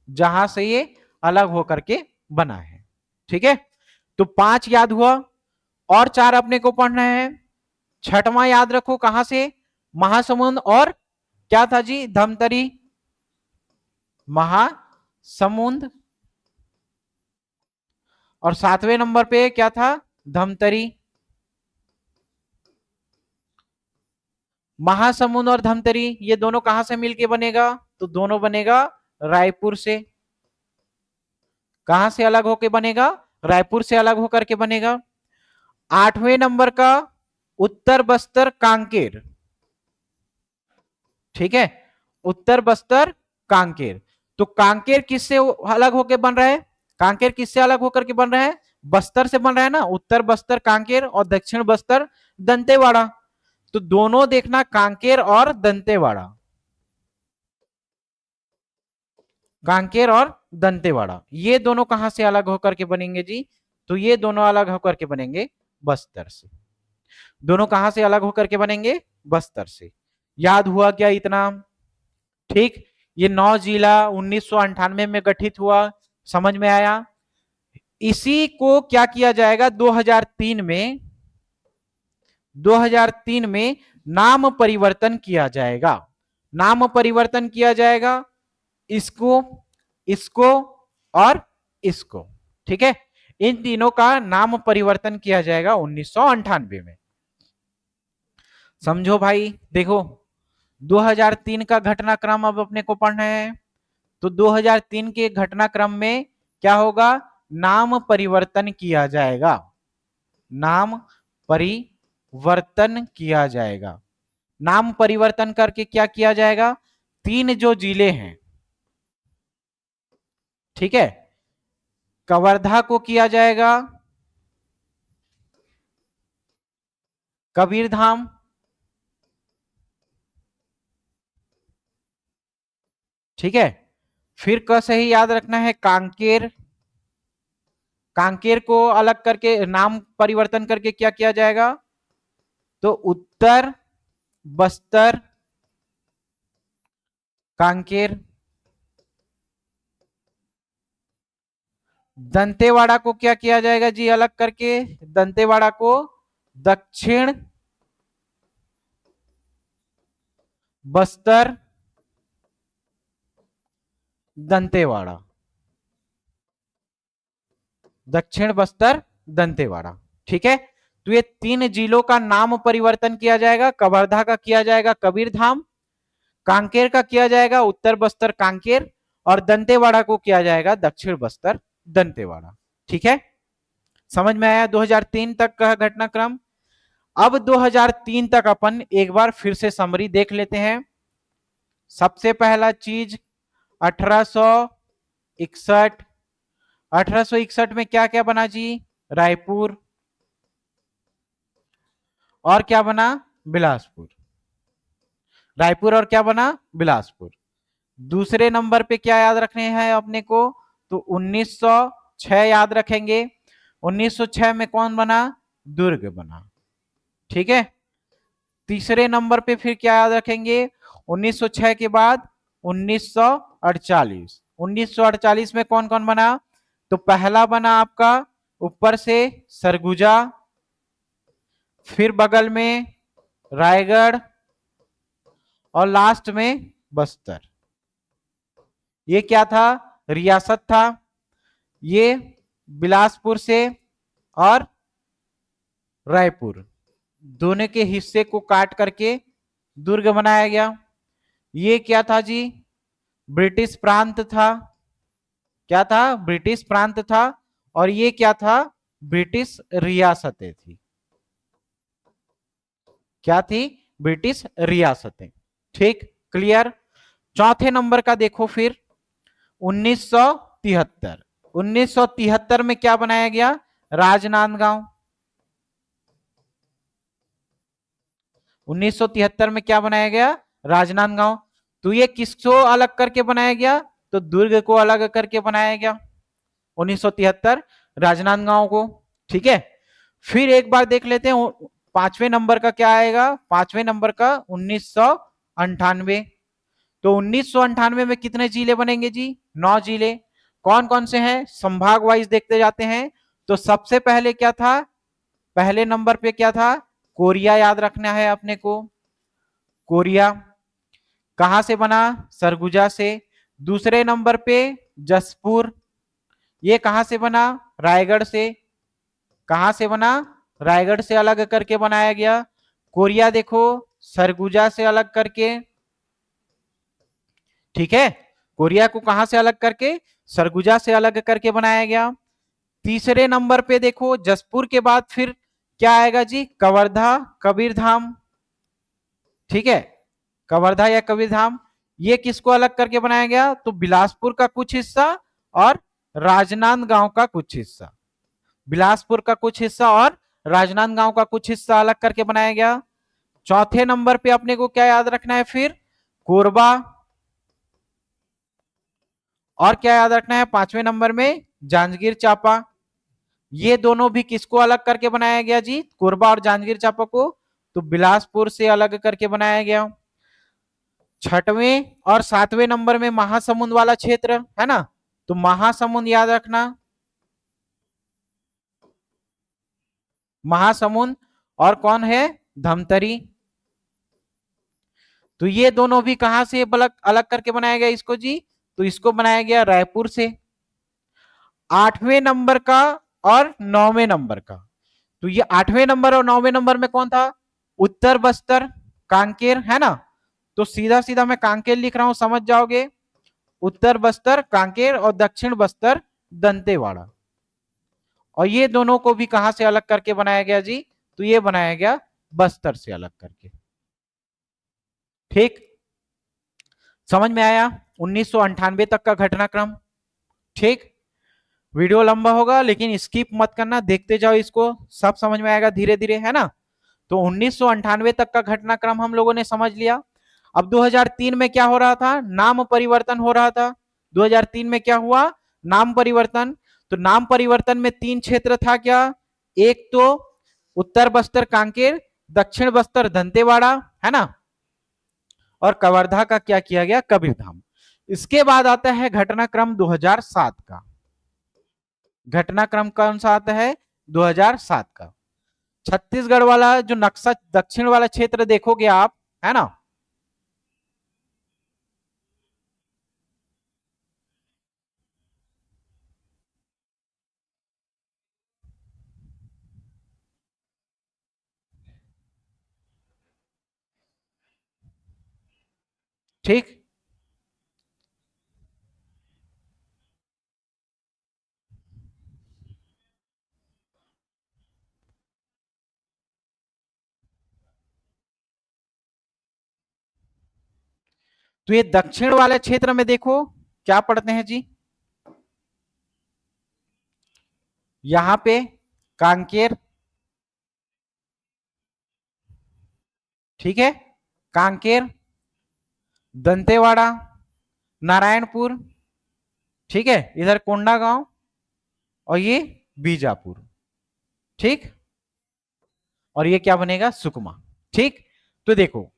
जहां से ये अलग होकर के बना है। ठीक है, तो 5 याद हुआ, और 4 अपने को पढ़ना है। छठवां याद रखो कहां से, महासमुंद और क्या था जी, धमतरी, महासमुंद। और 7वें नंबर पे क्या था, धमतरी। महासमुंद और धमतरी ये दोनों कहां से मिलके बनेगा, तो दोनों बनेगा रायपुर से। कहां से अलग होके बनेगा, रायपुर से अलग होकर के बनेगा। 8वें नंबर का उत्तर बस्तर कांकेर। ठीक है, उत्तर बस्तर कांकेर। तो कांकेर किससे अलग होकर बन रहा है, कांकेर किससे अलग होकर के बन रहा है, बस्तर से बन रहा है ना, उत्तर बस्तर कांकेर और दक्षिण बस्तर दंतेवाड़ा। तो दोनों देखना कांकेर और दंतेवाड़ा, कांकेर और दंतेवाड़ा ये दोनों कहां से अलग होकर के बनेंगे जी, तो ये दोनों अलग होकर के बनेंगे बस्तर से। दोनों कहां से अलग होकर के बनेंगे, बस्तर से। याद हुआ क्या इतना, ठीक। ये 9 जिला 1998 में गठित हुआ, समझ में आया। इसी को क्या किया जाएगा 2003 में, 2003 में नाम परिवर्तन किया जाएगा। नाम परिवर्तन किया जाएगा, इसको, इसको और इसको। ठीक है, इन तीनों का नाम परिवर्तन किया जाएगा 1998 में। समझो भाई, देखो 2003 का घटनाक्रम अब अपने को पढ़ना है। तो 2003 के घटनाक्रम में क्या होगा, नाम परिवर्तन किया जाएगा, नाम परिवर्तन किया जाएगा। नाम परिवर्तन करके क्या किया जाएगा, 3 जो जिले हैं, ठीक है, कवर्धा को किया जाएगा कबीरधाम, ठीक है। फिर क से ही याद रखना है कांकेर, कांकेर को अलग करके नाम परिवर्तन करके क्या किया जाएगा, तो उत्तर बस्तर कांकेर। दंतेवाड़ा को क्या किया जाएगा जी अलग करके, दंतेवाड़ा को दक्षिण बस्तर दंतेवाड़ा, दक्षिण बस्तर दंतेवाड़ा। ठीक है, तो ये 3 जिलों का नाम परिवर्तन किया जाएगा, कवर्धा का किया जाएगा कबीरधाम, कांकेर का किया जाएगा उत्तर बस्तर कांकेर, और दंतेवाड़ा को किया जाएगा दक्षिण बस्तर दंतेवाड़ा। ठीक है, समझ में आया 2003 तक का घटनाक्रम। अब 2003 तक अपन एक बार फिर से समरी देख लेते हैं। सबसे पहला चीज 1861, 1861 में क्या क्या बना जी, रायपुर, और क्या बना, बिलासपुर। रायपुर और क्या बना, बिलासपुर। दूसरे नंबर पे क्या याद रखने हैं अपने को, तो 1906 याद रखेंगे। 1906 में कौन बना, दुर्ग बना। ठीक है, तीसरे नंबर पे फिर क्या याद रखेंगे, 1906 के बाद 1948, 1948 में कौन कौन बना, तो पहला बना आपका ऊपर से सरगुजा, फिर बगल में रायगढ़, और लास्ट में बस्तर। ये क्या था, रियासत था। ये बिलासपुर से और रायपुर दोनों के हिस्से को काट करके दुर्ग बनाया गया। ये क्या था जी, ब्रिटिश प्रांत था। क्या था, ब्रिटिश प्रांत था। और ये क्या था, ब्रिटिश रियासतें थी। क्या थी, ब्रिटिश रियासतें। ठीक, क्लियर। चौथे नंबर का देखो फिर 1973, 1973 में क्या बनाया गया, राजनांदगांव। 1973 में क्या बनाया गया, राजनांदगांव। तो ये किसको अलग करके बनाया गया? तो दुर्ग को अलग करके बनाया गया 1973 राजनांदगांव को। ठीक है, फिर एक बार देख लेते हैं पांचवें नंबर का क्या आएगा। पांचवें नंबर का 1998। तो 1998 में कितने जिले बनेंगे जी? 9 जिले। कौन कौन से हैं? संभाग वाइज देखते जाते हैं। तो सबसे पहले क्या था? पहले नंबर पे क्या था? कोरिया, याद रखना है अपने को। कोरिया कहां से बना? सरगुजा से। दूसरे नंबर पे जसपुर, ये कहां से बना? रायगढ़ से। कहां से बना? रायगढ़ से अलग करके बनाया गया। कोरिया देखो सरगुजा से अलग करके। ठीक है, कोरिया को कहां से अलग करके? सरगुजा से अलग करके बनाया गया। तीसरे नंबर पे देखो जसपुर के बाद फिर क्या आएगा जी? कवर्धा, कबीरधाम। ठीक है, कवर्धा या कबीरधाम, ये किसको अलग करके बनाया गया? तो बिलासपुर का कुछ हिस्सा और राजनांदगांव का कुछ हिस्सा। बिलासपुर का कुछ हिस्सा और राजनांदगांव का कुछ हिस्सा अलग करके बनाया गया। चौथे नंबर पे अपने को क्या याद रखना है? फिर कोरबा। और क्या याद रखना है? पांचवें नंबर में जांजगीर चांपा। ये दोनों भी किसको अलग करके बनाया गया जी? कोरबा और जांजगीर चांपा को तो बिलासपुर से अलग करके बनाया गया। छठवें और सातवें नंबर में महासमुंद वाला क्षेत्र है ना, तो महासमुंद याद रखना। महासमुंद और कौन है? धमतरी। तो ये दोनों भी कहां से अलग अलग करके बनाया गया इसको जी? तो इसको बनाया गया रायपुर से। आठवें नंबर का और नौवें नंबर का, तो ये आठवें नंबर और नौवें नंबर में कौन था? उत्तर बस्तर, कांकेर, है ना। तो सीधा सीधा मैं कांकेर लिख रहा हूं, समझ जाओगे। उत्तर बस्तर कांकेर और दक्षिण बस्तर दंतेवाड़ा। और ये दोनों को भी कहां से अलग करके बनाया गया जी? तो ये बनाया गया बस्तर से अलग करके। ठीक, समझ में आया 1998 तक का घटनाक्रम। ठीक, वीडियो लंबा होगा लेकिन स्किप मत करना, देखते जाओ इसको, सब समझ में आएगा धीरे धीरे, है ना। तो 1998 तक का घटनाक्रम हम लोगों ने समझ लिया। अब 2003 में क्या हो रहा था? नाम परिवर्तन हो रहा था। 2003 में क्या हुआ? नाम परिवर्तन। तो नाम परिवर्तन में 3 क्षेत्र था क्या? एक तो उत्तर बस्तर कांकेर, दक्षिण बस्तर दंतेवाड़ा, है ना, और कवर्धा का क्या किया गया? कबीरधाम। इसके बाद आता है घटनाक्रम 2007 का। घटनाक्रम कौन सा आता है? 2007 का। छत्तीसगढ़ वाला जो नक्शा, दक्षिण वाला क्षेत्र देखोगे आप, है ना, ठीक। तो ये दक्षिण वाले क्षेत्र में देखो क्या पढ़ते हैं जी? यहां पे कांकेर, ठीक है, कांकेर, दंतेवाड़ा, नारायणपुर, ठीक है, इधर कोंडागांव और ये बीजापुर। ठीक, और ये क्या बनेगा? सुकमा। ठीक, तो देखो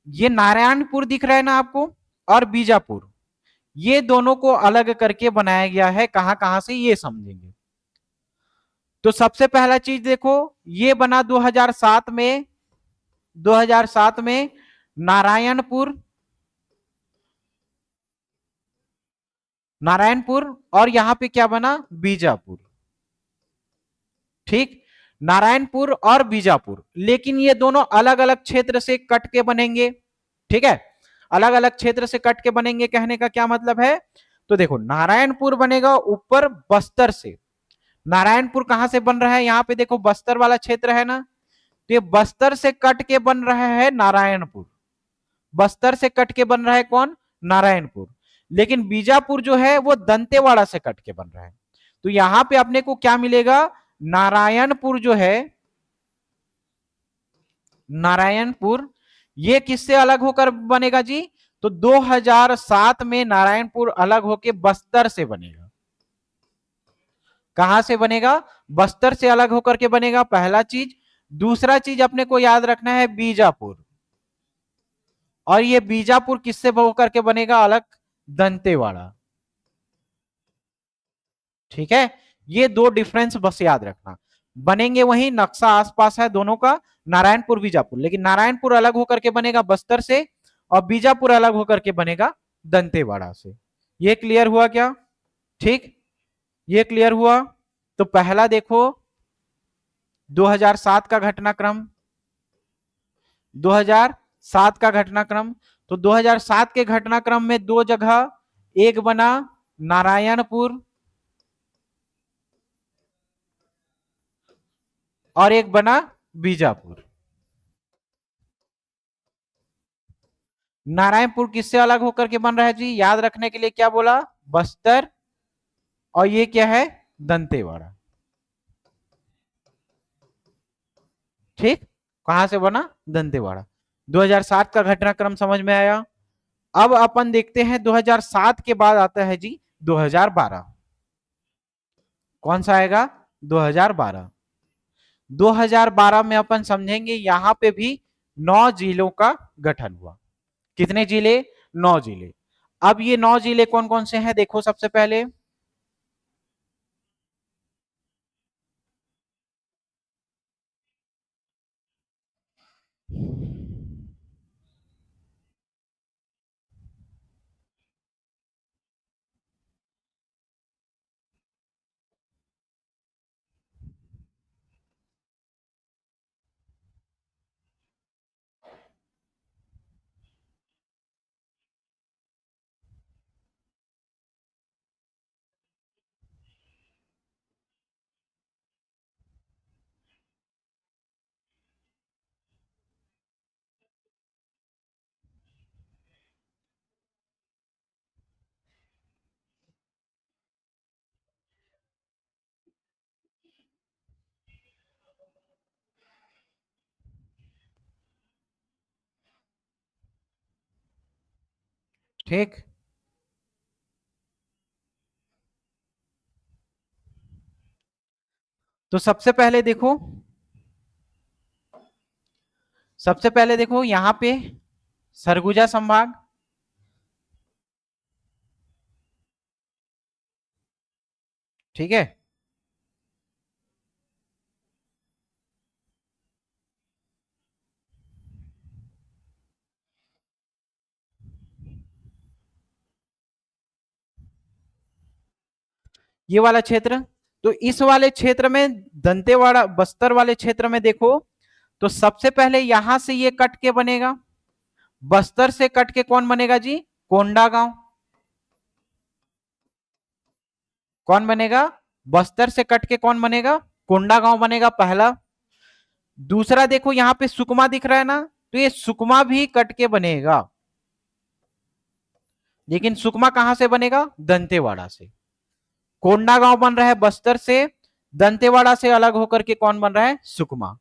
ये नारायणपुर दिख रहा है ना आपको, और बीजापुर, ये दोनों को अलग करके बनाया गया है। कहां कहां से ये समझेंगे। तो सबसे पहला चीज देखो, ये बना 2007 में। 2007 में नारायणपुर, नारायणपुर, और यहां पे क्या बना? बीजापुर। ठीक, नारायणपुर और बीजापुर, लेकिन ये दोनों अलग अलग क्षेत्र से कट के बनेंगे। ठीक है, अलग अलग क्षेत्र से कट के बनेंगे, कहने का क्या मतलब है? तो देखो नारायणपुर बनेगा ऊपर बस्तर से। नारायणपुर कहां से बन रहा है? यहां पे देखो बस्तर वाला क्षेत्र है ना, तो ये बस्तर से कट के बन रहा है नारायणपुर। बस्तर से कट के बन रहा है कौन? नारायणपुर। लेकिन बीजापुर जो है वो दंतेवाड़ा से कट के बन रहा है। तो यहां पे अपने को क्या मिलेगा? नारायणपुर जो है, नारायणपुर, ये किससे अलग होकर बनेगा जी? तो 2007 में नारायणपुर अलग होकर बस्तर से बनेगा। कहां से बनेगा? बस्तर से अलग होकर के बनेगा, पहला चीज। दूसरा चीज अपने को याद रखना है बीजापुर, और ये बीजापुर किससे होकर के बनेगा अलग? दंतेवाड़ा। ठीक है, ये दो डिफरेंस बस याद रखना। बनेंगे वही, नक्शा आसपास है दोनों का, नारायणपुर बीजापुर, लेकिन नारायणपुर अलग होकर के बनेगा बस्तर से और बीजापुर अलग होकर के बनेगा दंतेवाड़ा से। ये क्लियर हुआ क्या? ठीक, ये क्लियर हुआ। तो पहला देखो 2007 का घटनाक्रम, 2007 का घटनाक्रम। तो 2007 के घटनाक्रम में दो जगह, एक बना नारायणपुर और एक बना बीजापुर। नारायणपुर किससे अलग होकर के बन रहा है जी? याद रखने के लिए क्या बोला? बस्तर, और ये क्या है? दंतेवाड़ा। ठीक, कहां से बना? दंतेवाड़ा। 2007 का घटनाक्रम समझ में आया। अब अपन देखते हैं 2007 के बाद आता है जी 2012। कौन सा आएगा? 2012। 2012 में अपन समझेंगे यहां पे भी 9 जिलों का गठन हुआ। कितने जिले? 9 जिले। अब ये 9 जिले कौन कौन से हैं देखो। सबसे पहले ठीक, तो सबसे पहले देखो यहां पे सरगुजा संभाग, ठीक है। ये वाला क्षेत्र, तो इस वाले क्षेत्र में दंतेवाड़ा बस्तर वाले क्षेत्र में देखो, तो सबसे पहले यहां से ये कट के बनेगा, बस्तर से कट के कौन बनेगा जी? कोंडागांव। कौन बनेगा? बस्तर से कट के कौन बनेगा? कोंडागांव बनेगा, पहला। दूसरा देखो यहां पे सुकमा दिख रहा है ना, तो ये सुकमा भी कट के बनेगा, लेकिन सुकमा कहां से बनेगा? दंतेवाड़ा से। कोंडागांव बन रहा है बस्तर से, दंतेवाड़ा से अलग होकर के कौन बन रहा है? सुकमा।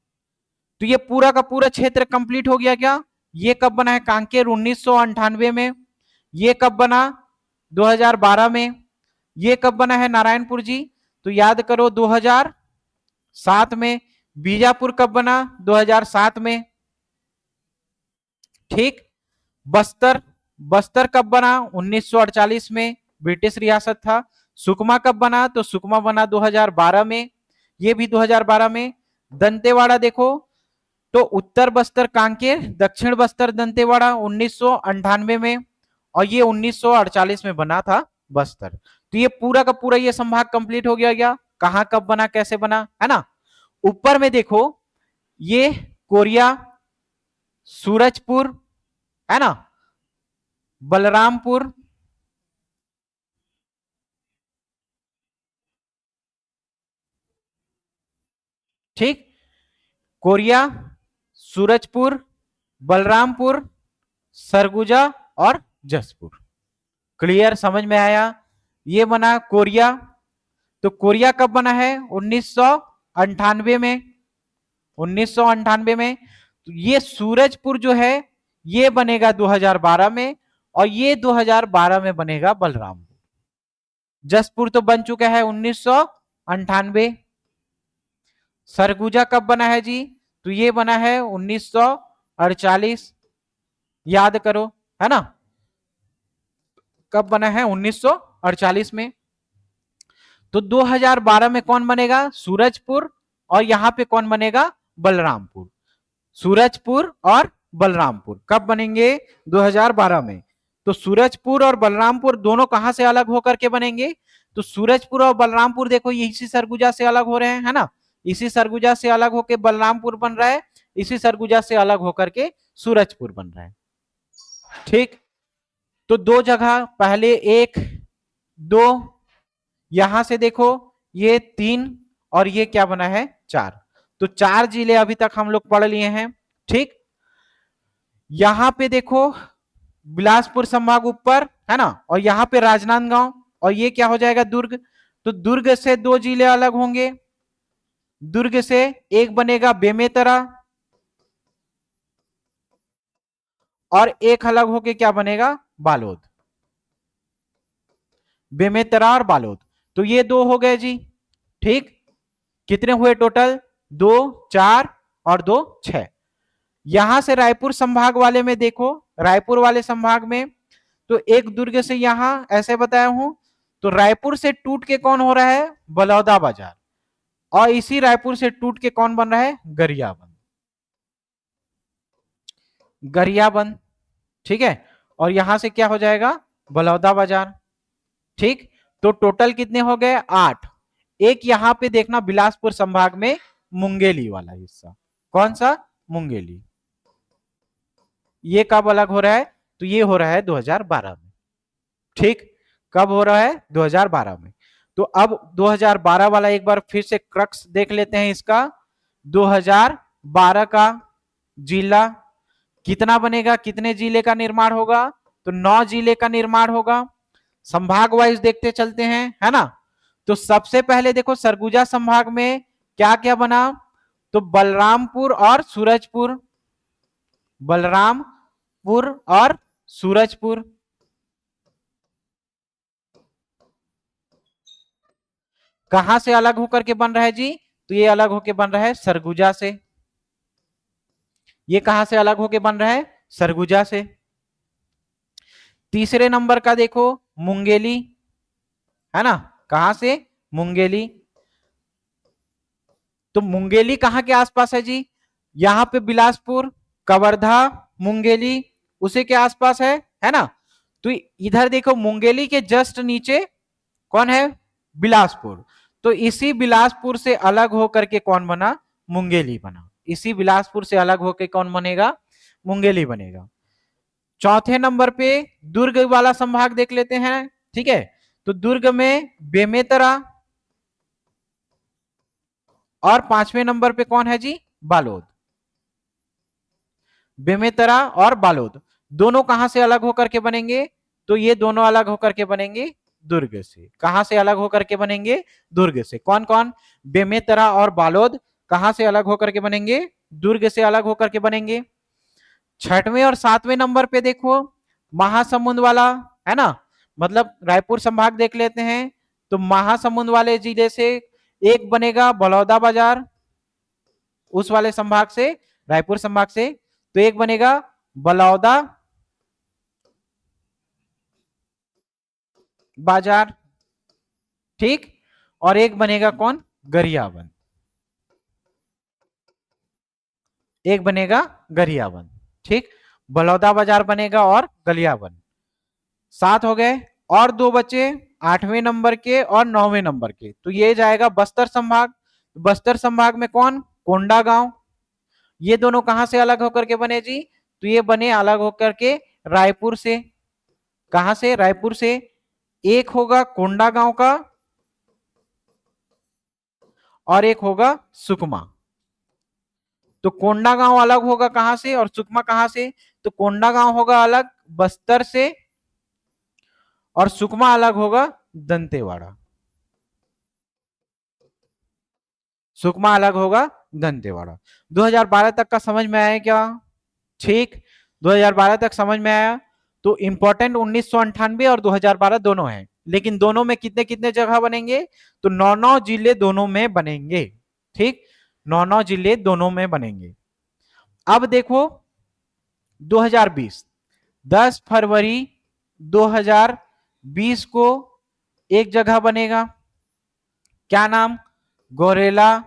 तो ये पूरा का पूरा क्षेत्र कंप्लीट हो गया क्या? ये कब बना है? कांकेर 1998 में। ये कब बना? 2012 में। ये कब बना है नारायणपुर जी? तो याद करो 2007 में। बीजापुर कब बना? 2007 में। ठीक। बस्तर, बस्तर कब बना? 1948 में, ब्रिटिश रियासत था। सुकमा कब बना? तो सुकमा बना 2012 में, ये भी 2012 में। दंतेवाड़ा देखो, तो उत्तर बस्तर कांकेर, दक्षिण बस्तर दंतेवाड़ा 1998 में, और ये 1948 में बना था बस्तर। तो ये पूरा का पूरा ये संभाग कंप्लीट हो गया। कहां कब बना, कैसे बना, है ना। ऊपर में देखो, ये कोरिया, सूरजपुर, है ना, बलरामपुर, ठीक, कोरिया, सूरजपुर, बलरामपुर, सरगुजा और जसपुर। क्लियर, समझ में आया। ये बना कोरिया, तो कोरिया कब बना है? 1998 में, 1998 में। तो ये सूरजपुर जो है ये बनेगा 2012 में, और ये 2012 में बनेगा बलरामपुर। जसपुर तो बन चुका है 1998। सरगुजा कब बना है जी? तो ये बना है 1948। याद करो, है ना, कब बना है? 1948 में। तो 2012 में कौन बनेगा? सूरजपुर। और यहां पे कौन बनेगा? बलरामपुर। सूरजपुर और बलरामपुर कब बनेंगे? 2012 में। तो सूरजपुर और बलरामपुर दोनों कहां से अलग होकर के बनेंगे? तो सूरजपुर और बलरामपुर देखो इसी सरगुजा से अलग हो रहे हैं, है ना, इसी सरगुजा से अलग होकर बलरामपुर बन रहा है, इसी सरगुजा से अलग होकर के सूरजपुर बन रहा है। ठीक, तो दो जगह, पहले एक, दो, यहां से देखो ये 3 और ये क्या बना है? 4। तो 4 जिले अभी तक हम लोग पढ़ लिए हैं। ठीक, यहां पे देखो बिलासपुर संभाग ऊपर, है ना, और यहां पे राजनांदगांव, और ये क्या हो जाएगा? दुर्ग। तो दुर्ग से 2 जिले अलग होंगे। दुर्ग से एक बनेगा बेमेतरा, और एक अलग होके क्या बनेगा? बालोद। बेमेतरा और बालोद, तो ये 2 हो गए जी। ठीक, कितने हुए टोटल? 2, 4 और 2, 6। यहां से रायपुर संभाग वाले में देखो, रायपुर वाले संभाग में तो एक दुर्ग से यहां ऐसे बताया हूं, तो रायपुर से टूट के कौन हो रहा है? बलौदा बाजार। और इसी रायपुर से टूट के कौन बन रहा है? गरियाबंद। गरियाबंद, ठीक है, और यहां से क्या हो जाएगा? बलौदा बाजार। ठीक, तो टोटल कितने हो गए? 8। एक यहां पे देखना बिलासपुर संभाग में मुंगेली वाला हिस्सा, कौन सा? मुंगेली। ये कब अलग हो रहा है? तो ये हो रहा है 2012 में। ठीक, कब हो रहा है? 2012 में। तो अब 2012 वाला एक बार फिर से क्रक्स देख लेते हैं इसका। 2012 का जिला कितना बनेगा? कितने जिले का निर्माण होगा? तो 9 जिले का निर्माण होगा। संभाग वाइज देखते चलते हैं, है ना। तो सबसे पहले देखो सरगुजा संभाग में क्या क्या बना? तो बलरामपुर और सूरजपुर, बलरामपुर और सूरजपुर। कहां से अलग होकर के बन रहा है जी? तो ये अलग होकर बन रहा है सरगुजा से। ये कहां से अलग होकर बन रहा है? सरगुजा से। तीसरे नंबर का देखो मुंगेली, है ना, कहां से? मुंगेली। तो मुंगेली कहां के आसपास है जी? यहां पे बिलासपुर, कवर्धा, मुंगेली उसी के आसपास है ना। तो इधर देखो मुंगेली के जस्ट नीचे कौन है? बिलासपुर। तो इसी बिलासपुर से अलग होकर के कौन बना? मुंगेली बना। इसी बिलासपुर से अलग होकर कौन बनेगा? मुंगेली बनेगा। चौथे नंबर पे दुर्ग वाला संभाग देख लेते हैं। ठीक है, तो दुर्ग में बेमेतरा, और 5वें नंबर पे कौन है जी? बालोद। बेमेतरा और बालोद दोनों कहां से अलग होकर के बनेंगे? तो ये दोनों अलग होकर के बनेंगे दुर्ग से। कहां से अलग होकर के बनेंगे? दुर्ग से। कौन कौन? बेमेतरा और बालोद कहां से अलग होकर के बनेंगे? दुर्ग से अलग होकर के बनेंगे। 6वें और 7वें नंबर पे देखो महासमुंद वाला, है ना, मतलब रायपुर संभाग देख लेते हैं। तो महासमुंद वाले जिले से एक बनेगा बलौदा बाजार, उस वाले संभाग से, रायपुर संभाग से। तो एक बनेगा बलौदा बाजार, ठीक, और एक बनेगा कौन? गरियाबंद। एक बनेगा गरियाबंद, ठीक, बलौदा बाजार बनेगा और गरियाबंद। 7 हो गए, और 2 बचे 8वें नंबर के और 9वें नंबर के। तो ये जाएगा बस्तर संभाग। बस्तर संभाग में कौन? कोंडागांव। ये दोनों कहां से अलग होकर के बने जी? तो ये बने अलग होकर के रायपुर से। कहां से? रायपुर से। एक होगा कोंडागांव का और एक होगा सुकमा। तो कोंडागांव अलग होगा कहां से और सुकमा कहां से? तो कोंडागांव होगा अलग बस्तर से और सुकमा अलग होगा दंतेवाड़ा। सुकमा अलग होगा दंतेवाड़ा। 2012 तक का समझ में आया क्या? ठीक, 2012 तक समझ में आया। तो इंपॉर्टेंट 1998 और 2012 दोनों हैं, लेकिन दोनों में कितने कितने जगह बनेंगे, तो 9 जिले दोनों में बनेंगे। ठीक, 9 जिले दोनों में बनेंगे। अब देखो 2020, 10 फरवरी 2020 को एक जगह बनेगा, क्या नाम, गौरेला,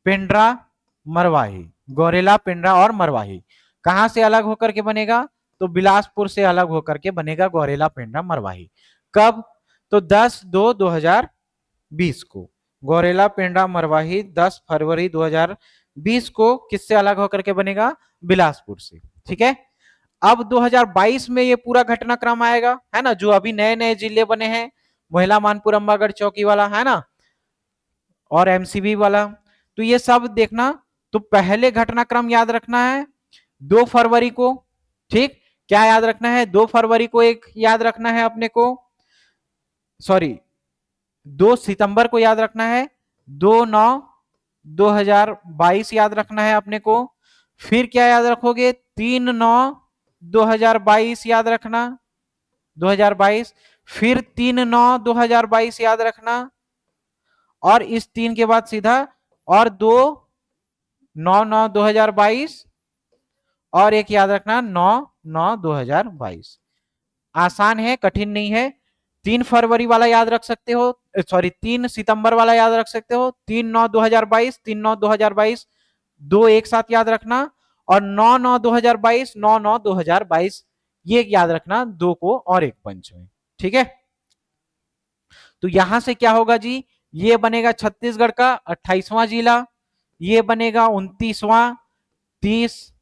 पिंडरा, मरवाही। गौरेला, पिंडरा और मरवाही कहां से अलग होकर के बनेगा, तो बिलासपुर से अलग होकर के बनेगा गौरेला, पिंडरा, मरवाही। कब, तो 10/2/2020 को गौरेला, पिंडरा, मरवाही 10 फरवरी 2020 को किससे अलग होकर के बनेगा, बिलासपुर से। ठीक है, अब 2022 में ये पूरा घटनाक्रम आएगा, है ना, जो अभी नए नए जिले बने हैं, महिला, मानपुर, अंबागढ़ चौकी वाला, है ना, और एमसीबी वाला। तो ये सब देखना। तो पहले घटनाक्रम याद रखना है 2 फरवरी को। ठीक, क्या याद रखना है, 2 फरवरी को एक याद रखना है अपने को, सॉरी 2 सितंबर को याद रखना है, 2/9/2022 याद रखना है अपने को। फिर क्या याद रखोगे, 3/9/2022 याद रखना, 2022। फिर 3/9/2022 याद रखना, और इस 3 के बाद सीधा और 2/9/9/2022 और एक याद रखना 9/9/2022। आसान है, कठिन नहीं है। 3 फरवरी वाला याद रख सकते हो, सॉरी 3 सितंबर वाला याद रख सकते हो, 3/9/2022, 3/9/2022 दो एक साथ याद रखना, और 9/9/2022, 9/9/2022 ये याद रखना, 2 को और एक पंच में। ठीक है, तो यहां से क्या होगा जी, ये बनेगा छत्तीसगढ़ का 28वां जिला, ये बनेगा 29वां, 30,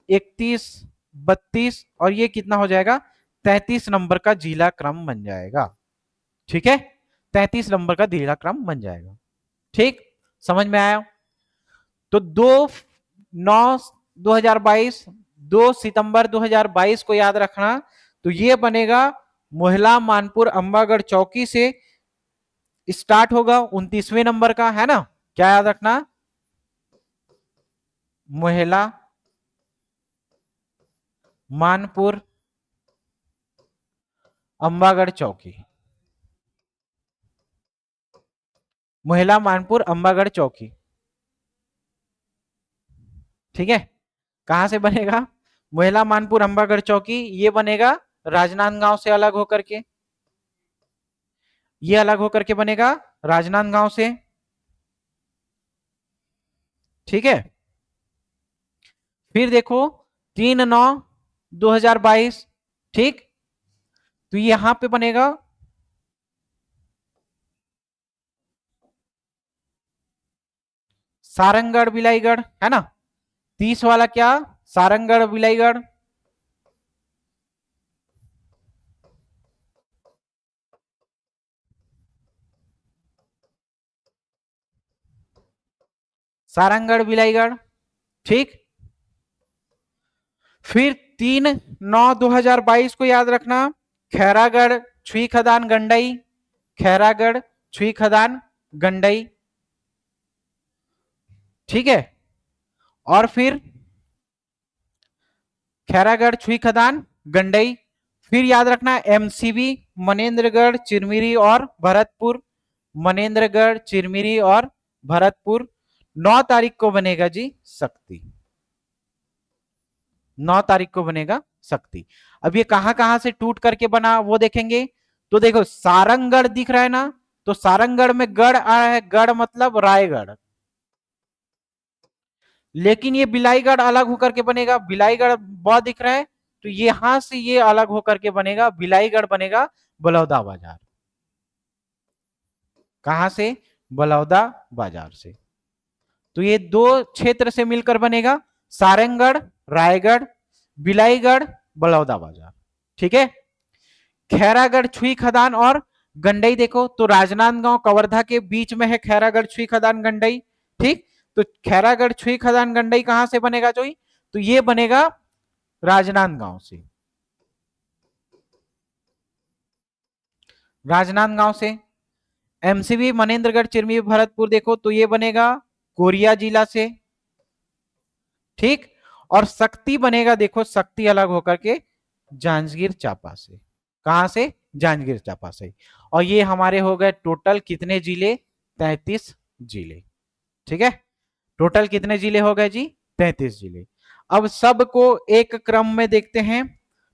31, 32 और ये कितना हो जाएगा, 33 नंबर का जिला क्रम बन जाएगा। ठीक है, 33 नंबर का जिला क्रम बन जाएगा। ठीक, समझ में आया। तो 2/9/2022, 2 सितंबर 2022 को याद रखना। तो ये बनेगा मोहला, मानपुर, अंबागढ़ चौकी से स्टार्ट होगा, 29वें नंबर का, है ना, क्या याद रखना, मोहला, मानपुर, अंबागढ़ चौकी, मोहला, मानपुर, अंबागढ़ चौकी। ठीक है, कहां से बनेगा, मोहला, मानपुर, अंबागढ़ चौकी, ये बनेगा राजनांदगांव से अलग होकर के, ये अलग होकर के बनेगा राजनांदगांव से। ठीक है, फिर देखो 3/9/2022, ठीक, तो यहां पे बनेगा सारंगगढ़, बिलाईगढ़, है ना, 30 वाला क्या, सारंगगढ़, बिलाईगढ़। सारंगगढ़, बिलाईगढ़। ठीक, फिर 3/9/2022 को याद रखना, खैरागढ़, छुई खदान, गंडई, खैरागढ़, छुई खदान, गंडई। ठीक है, और फिर खैरागढ़, छुई खदान, गंडई। फिर याद रखना एमसीबी, मनेन्द्रगढ़, चिरमिरी और भरतपुर, मनेन्द्रगढ़, चिरमिरी और भरतपुर। 9 तारीख को बनेगा जी शक्ति, 9 तारीख को बनेगा शक्ति। अब ये कहां कहां से टूट करके बना वो देखेंगे। तो देखो सारंगगढ़ दिख रहा है ना, तो सारंगगढ़ में गढ़ आया है, गढ़ मतलब रायगढ़, लेकिन ये बिलाईगढ़ अलग होकर के बनेगा, बिलाईगढ़ बहुत दिख रहा है, तो यहां से ये अलग होकर के बनेगा, बिलाईगढ़ बनेगा बलौदा बाजार। कहां से, बलौदा बाजार से। तो ये 2 क्षेत्र से मिलकर बनेगा सारंगगढ़, रायगढ़, बिलाईगढ़, बलौदा बाजार। ठीक है, खैरागढ़, छुई खदान और गंडई देखो, तो राजनांदगांव, कवर्धा के बीच में है खैरागढ़, छुई खदान, गंडई। ठीक, तो खैरागढ़, छुई खदान, गंडई कहां से बनेगा जोई, तो ये बनेगा राजनांदगांव से, राजनांदगांव से। एमसीबी, मनेन्द्रगढ़, चिरमी, भरतपुर देखो, तो ये बनेगा कोरिया जिला से। ठीक, और शक्ति बनेगा, देखो शक्ति अलग होकर के जांजगीर चांपा से। कहां से? जांजगीर चांपा से। और ये हमारे हो गए टोटल कितने जिले? 33 जिले। ठीक है, टोटल कितने जिले हो गए जी? 33 जिले। अब सबको एक क्रम में देखते हैं।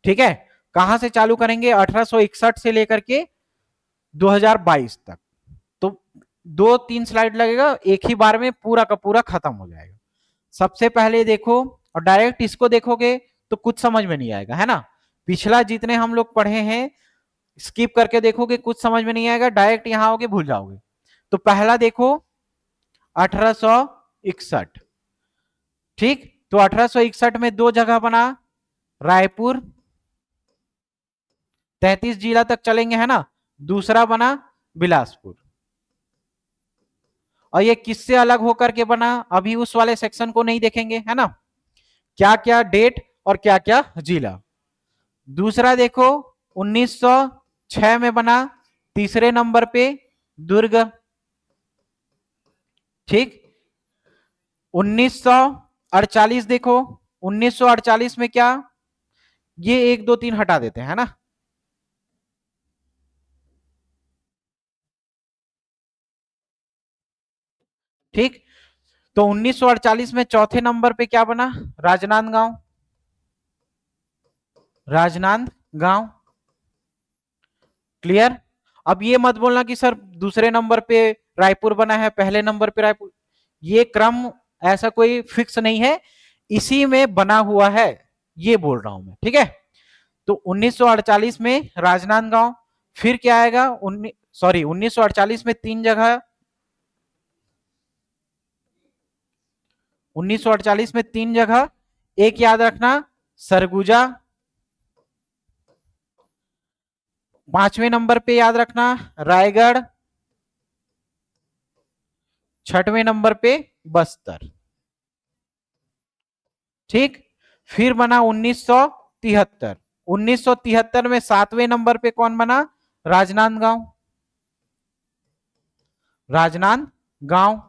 ठीक है, कहां से चालू करेंगे? 1861 से लेकर के 2022 तक। तो 2-3 स्लाइड लगेगा, एक ही बार में पूरा का पूरा खत्म हो जाएगा। सबसे पहले देखो, और डायरेक्ट इसको देखोगे तो कुछ समझ में नहीं आएगा, है ना। पिछला जितने हम लोग पढ़े हैं स्किप करके देखोगे, कुछ समझ में नहीं आएगा, डायरेक्ट यहां आओगे भूल जाओगे। तो पहला देखो 1861। ठीक, तो 1861 में दो जगह बना, रायपुर 33 जिला तक चलेंगे, है ना। दूसरा बना बिलासपुर। और ये किससे अलग होकर के बना, अभी उस वाले सेक्शन को नहीं देखेंगे, है ना। क्या क्या डेट और क्या क्या जिला। दूसरा देखो 1906 में बना, तीसरे नंबर पे दुर्ग। ठीक, 1948 देखो, 1948 में क्या, ये 1 2 3 हटा देते हैं ना। ठीक, तो 1948 में चौथे नंबर पे क्या बना? राजनांदगांव। राजनांदगांव, क्लियर। अब ये मत बोलना कि सर दूसरे नंबर पे रायपुर बना है, पहले नंबर पे रायपुर, ये क्रम ऐसा कोई फिक्स नहीं है, इसी में बना हुआ है, ये बोल रहा हूं मैं। ठीक है, तो 1948 में राजनांदगांव। फिर क्या आएगा? 1948 में 3 जगह, 1948 में 3 जगह, एक याद रखना सरगुजा, 5वें नंबर पे याद रखना रायगढ़, 6वें नंबर पे बस्तर। ठीक, फिर बना 1973। 1973 में 7वें नंबर पे कौन बना? राजनांदगांव। राजनांदगांव,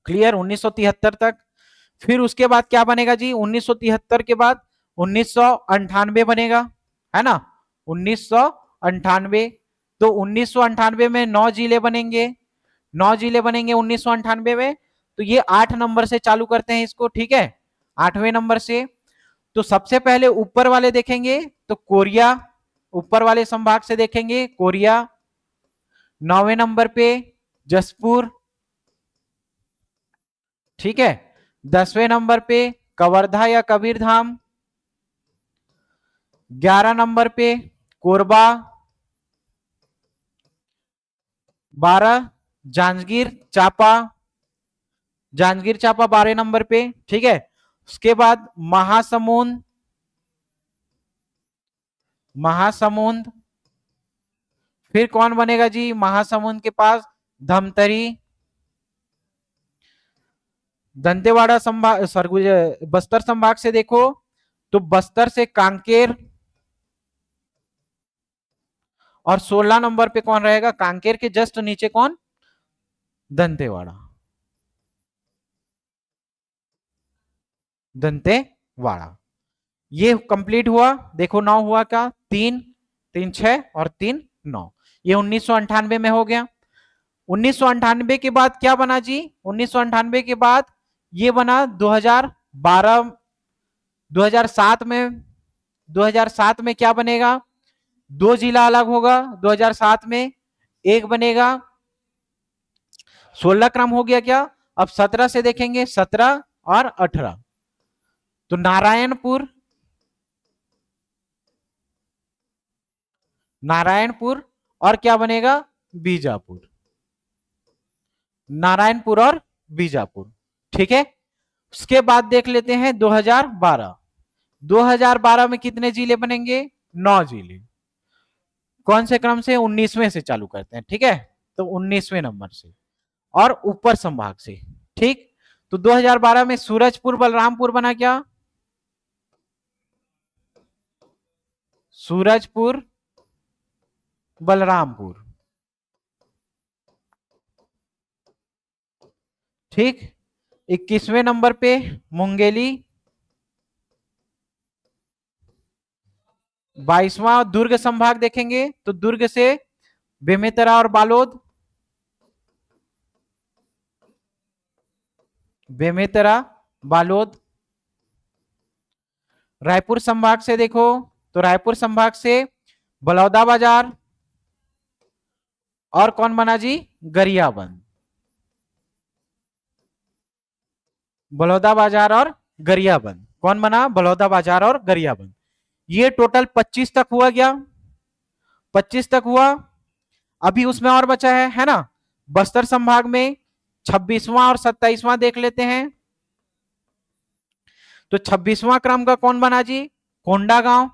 क्लियर, 1973 तक। फिर उसके बाद क्या बनेगा जी? 1973 के बाद 1998 बनेगा, है ना। 1998, तो 1998 में 9 जिले बनेंगे, 9 जिले बनेंगे 1998 में। तो ये 8 नंबर से चालू करते हैं इसको, ठीक है, 8वें नंबर से। तो सबसे पहले ऊपर वाले देखेंगे तो कोरिया, ऊपर वाले संभाग से देखेंगे कोरिया। 9वें नंबर पे जसपुर, ठीक है। 10वें नंबर पे कवर्धा या कबीरधाम। 11 नंबर पे कोरबा। 12 जांजगीर चांपा, जांजगीर चांपा 12 नंबर पे, ठीक है। उसके बाद महासमुंद, महासमुंद। फिर कौन बनेगा जी महासमुंद के पास? धमतरी। दंतेवाड़ा संभाग, सरगुजा, बस्तर संभाग से देखो तो बस्तर से कांकेर। और 16 नंबर पे कौन रहेगा? कांकेर के जस्ट नीचे कौन? दंतेवाड़ा। दंतेवाड़ा, ये कंप्लीट हुआ। देखो 9 हुआ क्या? 3 3 6 और 3 9, ये 1998 में हो गया। 1998 के बाद क्या बना जी? 1998 के बाद ये बना 2012, 2007 में। 2007 में क्या बनेगा? 2 जिला अलग होगा 2007 में, एक बनेगा। 16 क्रम हो गया क्या? अब 17 से देखेंगे, 17 और 18। तो नारायणपुर, नारायणपुर और क्या बनेगा? बीजापुर। नारायणपुर और बीजापुर, ठीक है। उसके बाद देख लेते हैं 2012। 2012 में कितने जिले बनेंगे? 9 जिले। कौन से क्रम से? 19वें से चालू करते हैं, ठीक है। तो 19वें नंबर से और ऊपर संभाग से, ठीक। तो 2012 में सूरजपुर बलरामपुर बना क्या? सूरजपुर बलरामपुर, ठीक। 21वें नंबर पे मुंगेली, 22वां दुर्ग संभाग देखेंगे तो दुर्ग से बेमेतरा और बालोद, बेमेतरा, बालोद। रायपुर संभाग से देखो तो रायपुर संभाग से बलौदाबाजार और कौन बना जी, गरियाबंद, बलौदाबाजार और गरियाबंद। कौन बना, बलौदाबाजार और गरियाबंद। ये टोटल 25 तक हुआ गया, 25 तक हुआ। अभी उसमें और बचा है ना। बस्तर संभाग में 26वां और 27वां देख लेते हैं। तो 26वां क्रम का कौन बना जी, कोंडागांव,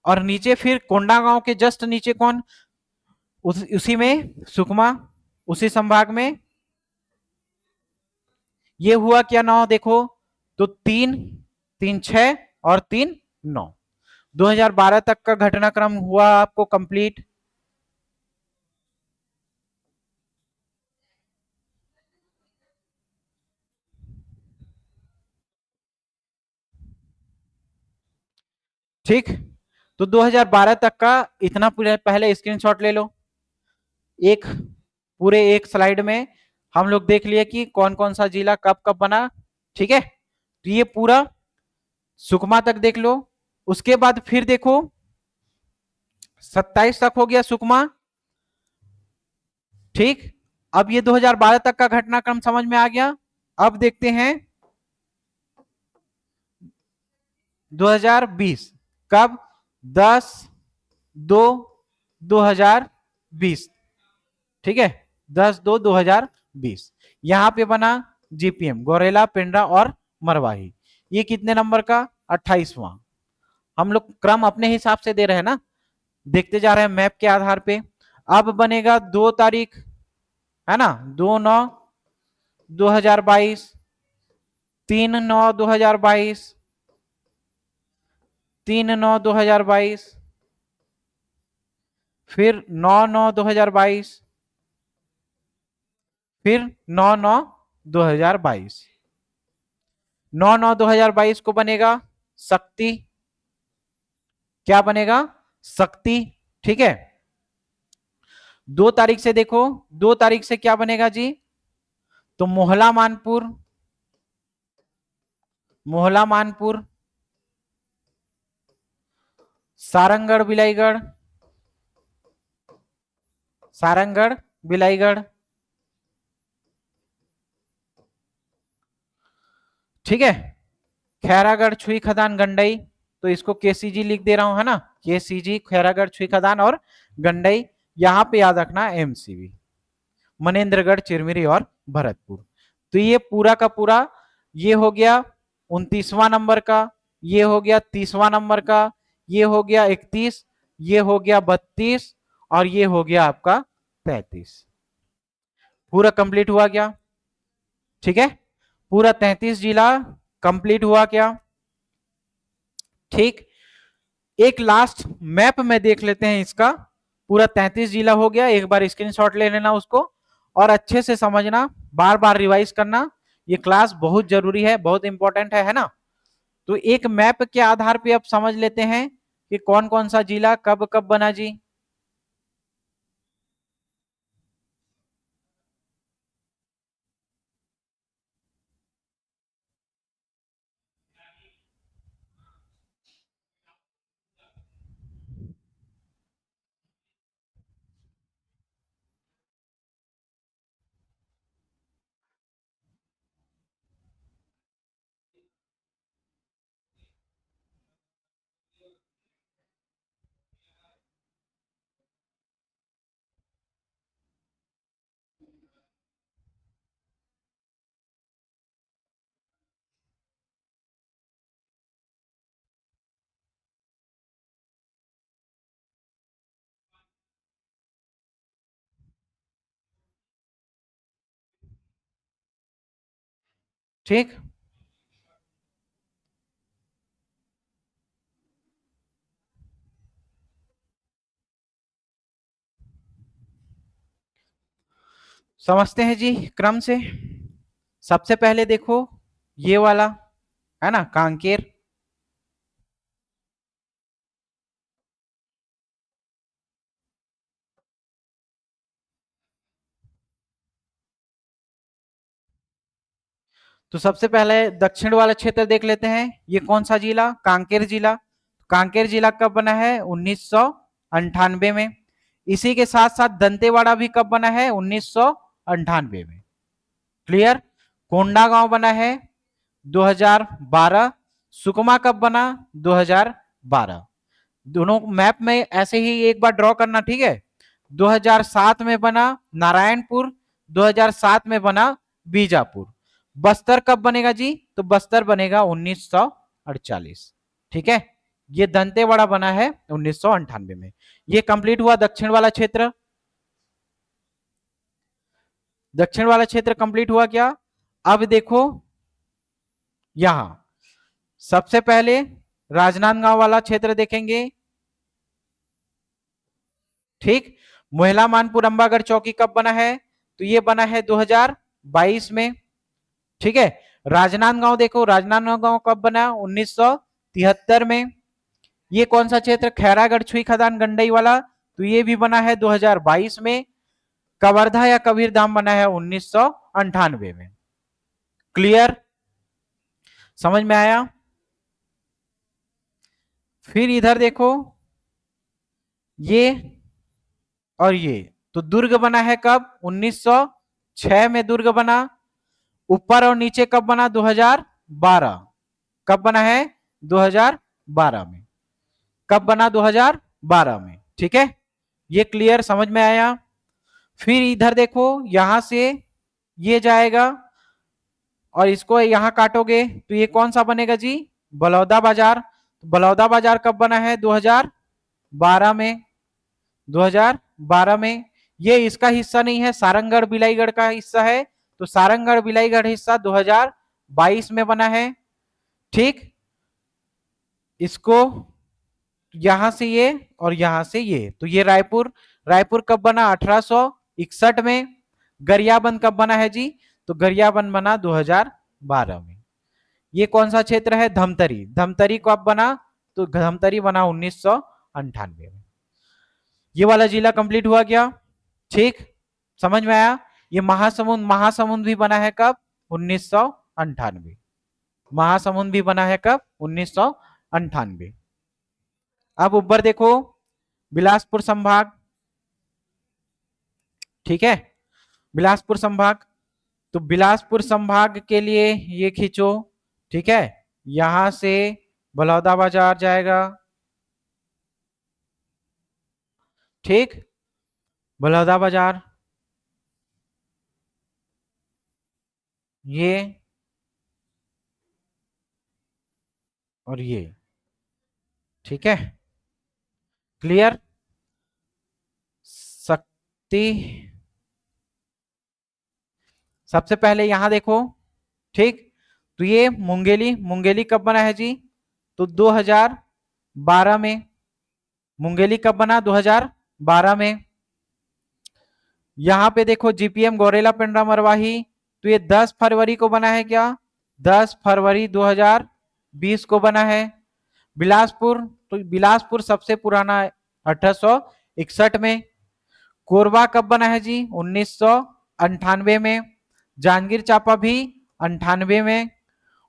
और नीचे फिर कोंडागांव के जस्ट नीचे कौन, उसी में सुकमा, उसी संभाग में। ये हुआ क्या, 9 देखो तो 3 3 6 और 3 9, 2012 तक का घटनाक्रम हुआ आपको कंप्लीट। ठीक, तो 2012 तक का इतना पहले स्क्रीनशॉट ले लो। एक पूरे एक स्लाइड में हम लोग देख लिए कि कौन कौन सा जिला कब कब बना। ठीक है, तो ये पूरा सुकमा तक देख लो। उसके बाद फिर देखो 27 तक हो गया सुकमा। ठीक, अब ये 2012 तक का घटनाक्रम समझ में आ गया। अब देखते हैं 2020 कब, 10/2/2020। ठीक है, 10/2/2020 यहां पे बना जीपीएम, गोरेला, पेंड्रा और मरवाही। ये कितने नंबर का, 28वां। हम लोग क्रम अपने हिसाब से दे रहे हैं ना, देखते जा रहे हैं मैप के आधार पे। अब बनेगा 2 तारीख, है ना, 2/9/2022, 3/9/2022, 3/9/2022, फिर 9/9/2022, फिर 9/9/2022। 9/9/2022 को बनेगा शक्ति, क्या बनेगा, शक्ति। ठीक है, 2 तारीख से देखो, 2 तारीख से क्या बनेगा जी, तो मोहला मानपुर, मोहला मानपुर, सारंगढ़ बिलाईगढ़, सारंगढ़ बिलाईगढ़। ठीक है, खैरागढ़ छुई खदान गंडई, तो इसको केसीजी लिख दे रहा हूं, है ना, केसीजी, खैरागढ़ छुई खदान और गंडई। यहां पे याद रखना एमसीबी, मनेन्द्रगढ़, चिरमिरी और भरतपुर। तो ये पूरा का पूरा ये हो गया 29वां नंबर का, ये हो गया 30वां नंबर का, ये हो गया 31, ये हो गया 32 और ये हो गया आपका 33। पूरा कंप्लीट हुआ क्या, ठीक है, पूरा 33 जिला कंप्लीट हुआ क्या। ठीक, एक लास्ट मैप में देख लेते हैं इसका। पूरा 33 जिला हो गया, एक बार स्क्रीनशॉट ले लेना उसको और अच्छे से समझना, बार बार रिवाइज करना। ये क्लास बहुत जरूरी है, बहुत इंपॉर्टेंट है ना। तो एक मैप के आधार पे अब समझ लेते हैं कि कौन कौन सा जिला कब कब बना जी। ठीक, समझते हैं जी क्रम से। सबसे पहले देखो ये वाला है ना, कांकेर। तो सबसे पहले दक्षिण वाला क्षेत्र देख लेते हैं। ये कौन सा जिला? कांकेर जिला। कांकेर जिला कब बना है? 1998 में। इसी के साथ साथ दंतेवाड़ा भी कब बना है? 1998 में। क्लियर। कोंडा गांव बना है 2012। सुकमा कब बना? 2012। दोनों मैप में ऐसे ही एक बार ड्रॉ करना, ठीक है। 2007 में बना नारायणपुर, 2007 में बना बीजापुर। बस्तर कब बनेगा जी? तो बस्तर बनेगा 1948। ठीक है, ये दंतेवाड़ा बना है 1998 में। ये कंप्लीट हुआ दक्षिण वाला क्षेत्र। दक्षिण वाला क्षेत्र कंप्लीट हुआ क्या? अब देखो यहां सबसे पहले राजनांदगांव वाला क्षेत्र देखेंगे। ठीक। मोहला मानपुर अंबागढ़ चौकी कब बना है? तो ये बना है 2022 में। ठीक है। राजनांदगांव देखो, राजनांदगांव कब बना? 1973 में। ये कौन सा क्षेत्र? खैरागढ़ छुई खदान गंडई वाला, तो ये भी बना है 2022 में। कवर्धा या कबीरधाम बना है 1998 में। क्लियर, समझ में आया? फिर इधर देखो ये और ये, तो दुर्ग बना है कब? 1906 में दुर्ग बना। ऊपर और नीचे कब बना? 2012। कब बना है? 2012 में। कब बना? 2012 में। ठीक है, ये क्लियर, समझ में आया? फिर इधर देखो, यहां से ये जाएगा और इसको यहां काटोगे तो ये कौन सा बनेगा जी? बलौदा बाजार। बलौदा बाजार कब बना है? 2012 में। 2012 में। ये इसका हिस्सा नहीं है, सारंगगढ़ बिलाईगढ़ का हिस्सा है, तो सारंगगढ़ बिलाईगढ़ हिस्सा 2022 में बना है। ठीक। इसको यहां से ये और यहां से ये, तो ये रायपुर। रायपुर कब बना? 1861 में। गरियाबंद कब बना है जी? तो गरियाबंद बना 2012 में। ये कौन सा क्षेत्र है? धमतरी। धमतरी कब बना? तो धमतरी बना 1998 में। ये वाला जिला कंप्लीट हुआ क्या? ठीक, समझ में आया? ये महासमुंद, महासमुंद भी बना है कब? 1998। महासमुंद भी बना है कब? 1998। अब ऊपर देखो बिलासपुर संभाग। ठीक है, बिलासपुर संभाग, तो बिलासपुर संभाग के लिए ये खींचो। ठीक है, यहां से बलौदा बाजार जाएगा। ठीक, बलौदा बाजार, ये और ये। ठीक है, क्लियर। शक्ति, सबसे पहले यहां देखो। ठीक, तो ये मुंगेली। मुंगेली कब बना है जी? तो 2012 में। मुंगेली कब बना? 2012 में। यहां पे देखो जीपीएम गौरेला पेंड्रा मरवाही, तो ये 10 फरवरी को बना है क्या? 10 फरवरी 2020 को बना है। बिलासपुर, तो बिलासपुर सबसे पुराना 1861 में। कोरबा कब बना है जी? 1998 में। जांजगीर चांपा भी 98 में।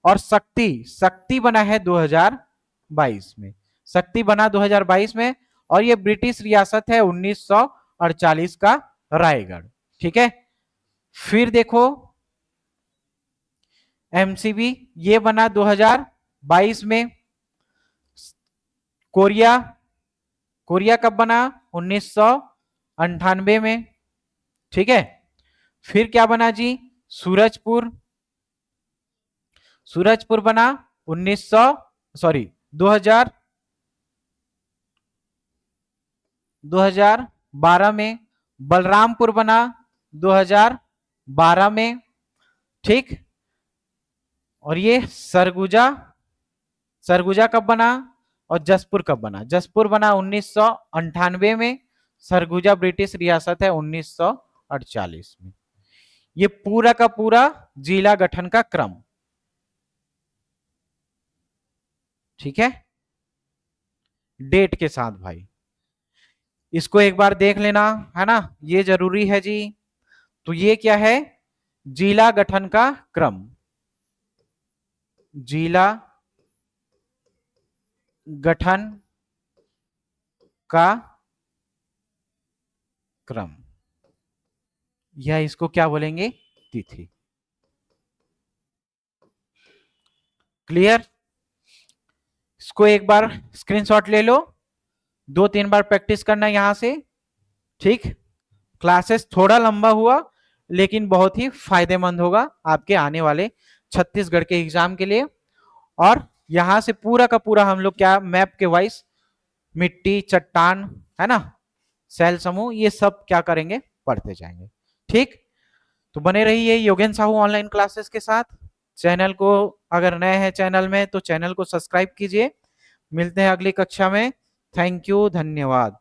और शक्ति, शक्ति बना है 2022 में। शक्ति बना 2022 में, और ये ब्रिटिश रियासत है 1948 का रायगढ़। ठीक है, फिर देखो एमसीबी, ये बना 2022 में। कोरिया, कोरिया कब बना? 1998 में। ठीक है, फिर क्या बना जी? सूरजपुर। सूरजपुर बना 2012 में। बलरामपुर बना 2012 में। ठीक, और ये सरगुजा, सरगुजा कब बना? और जसपुर कब बना? जसपुर बना 1998 में। सरगुजा ब्रिटिश रियासत है 1948 में। ये पूरा का पूरा जिला गठन का क्रम, ठीक है, डेट के साथ भाई। इसको एक बार देख लेना, है ना, ये जरूरी है जी। तो ये क्या है, जिला गठन का क्रम, जिला गठन का क्रम, या इसको क्या बोलेंगे, तिथि। क्लियर? इसको एक बार स्क्रीनशॉट ले लो, 2-3 बार प्रैक्टिस करना यहां से, ठीक। क्लासेस थोड़ा लंबा हुआ लेकिन बहुत ही फायदेमंद होगा आपके आने वाले छत्तीसगढ़ के एग्जाम के लिए। और यहां से पूरा का पूरा हम लोग क्या मैप के वाइज मिट्टी, चट्टान, है ना, सेल समूह, ये सब क्या करेंगे, पढ़ते जाएंगे, ठीक। तो बने रहिए योगेंद्र साहू ऑनलाइन क्लासेस के साथ। चैनल को अगर नए हैं चैनल में तो चैनल को सब्सक्राइब कीजिए। मिलते हैं अगली कक्षा में। थैंक यू, धन्यवाद।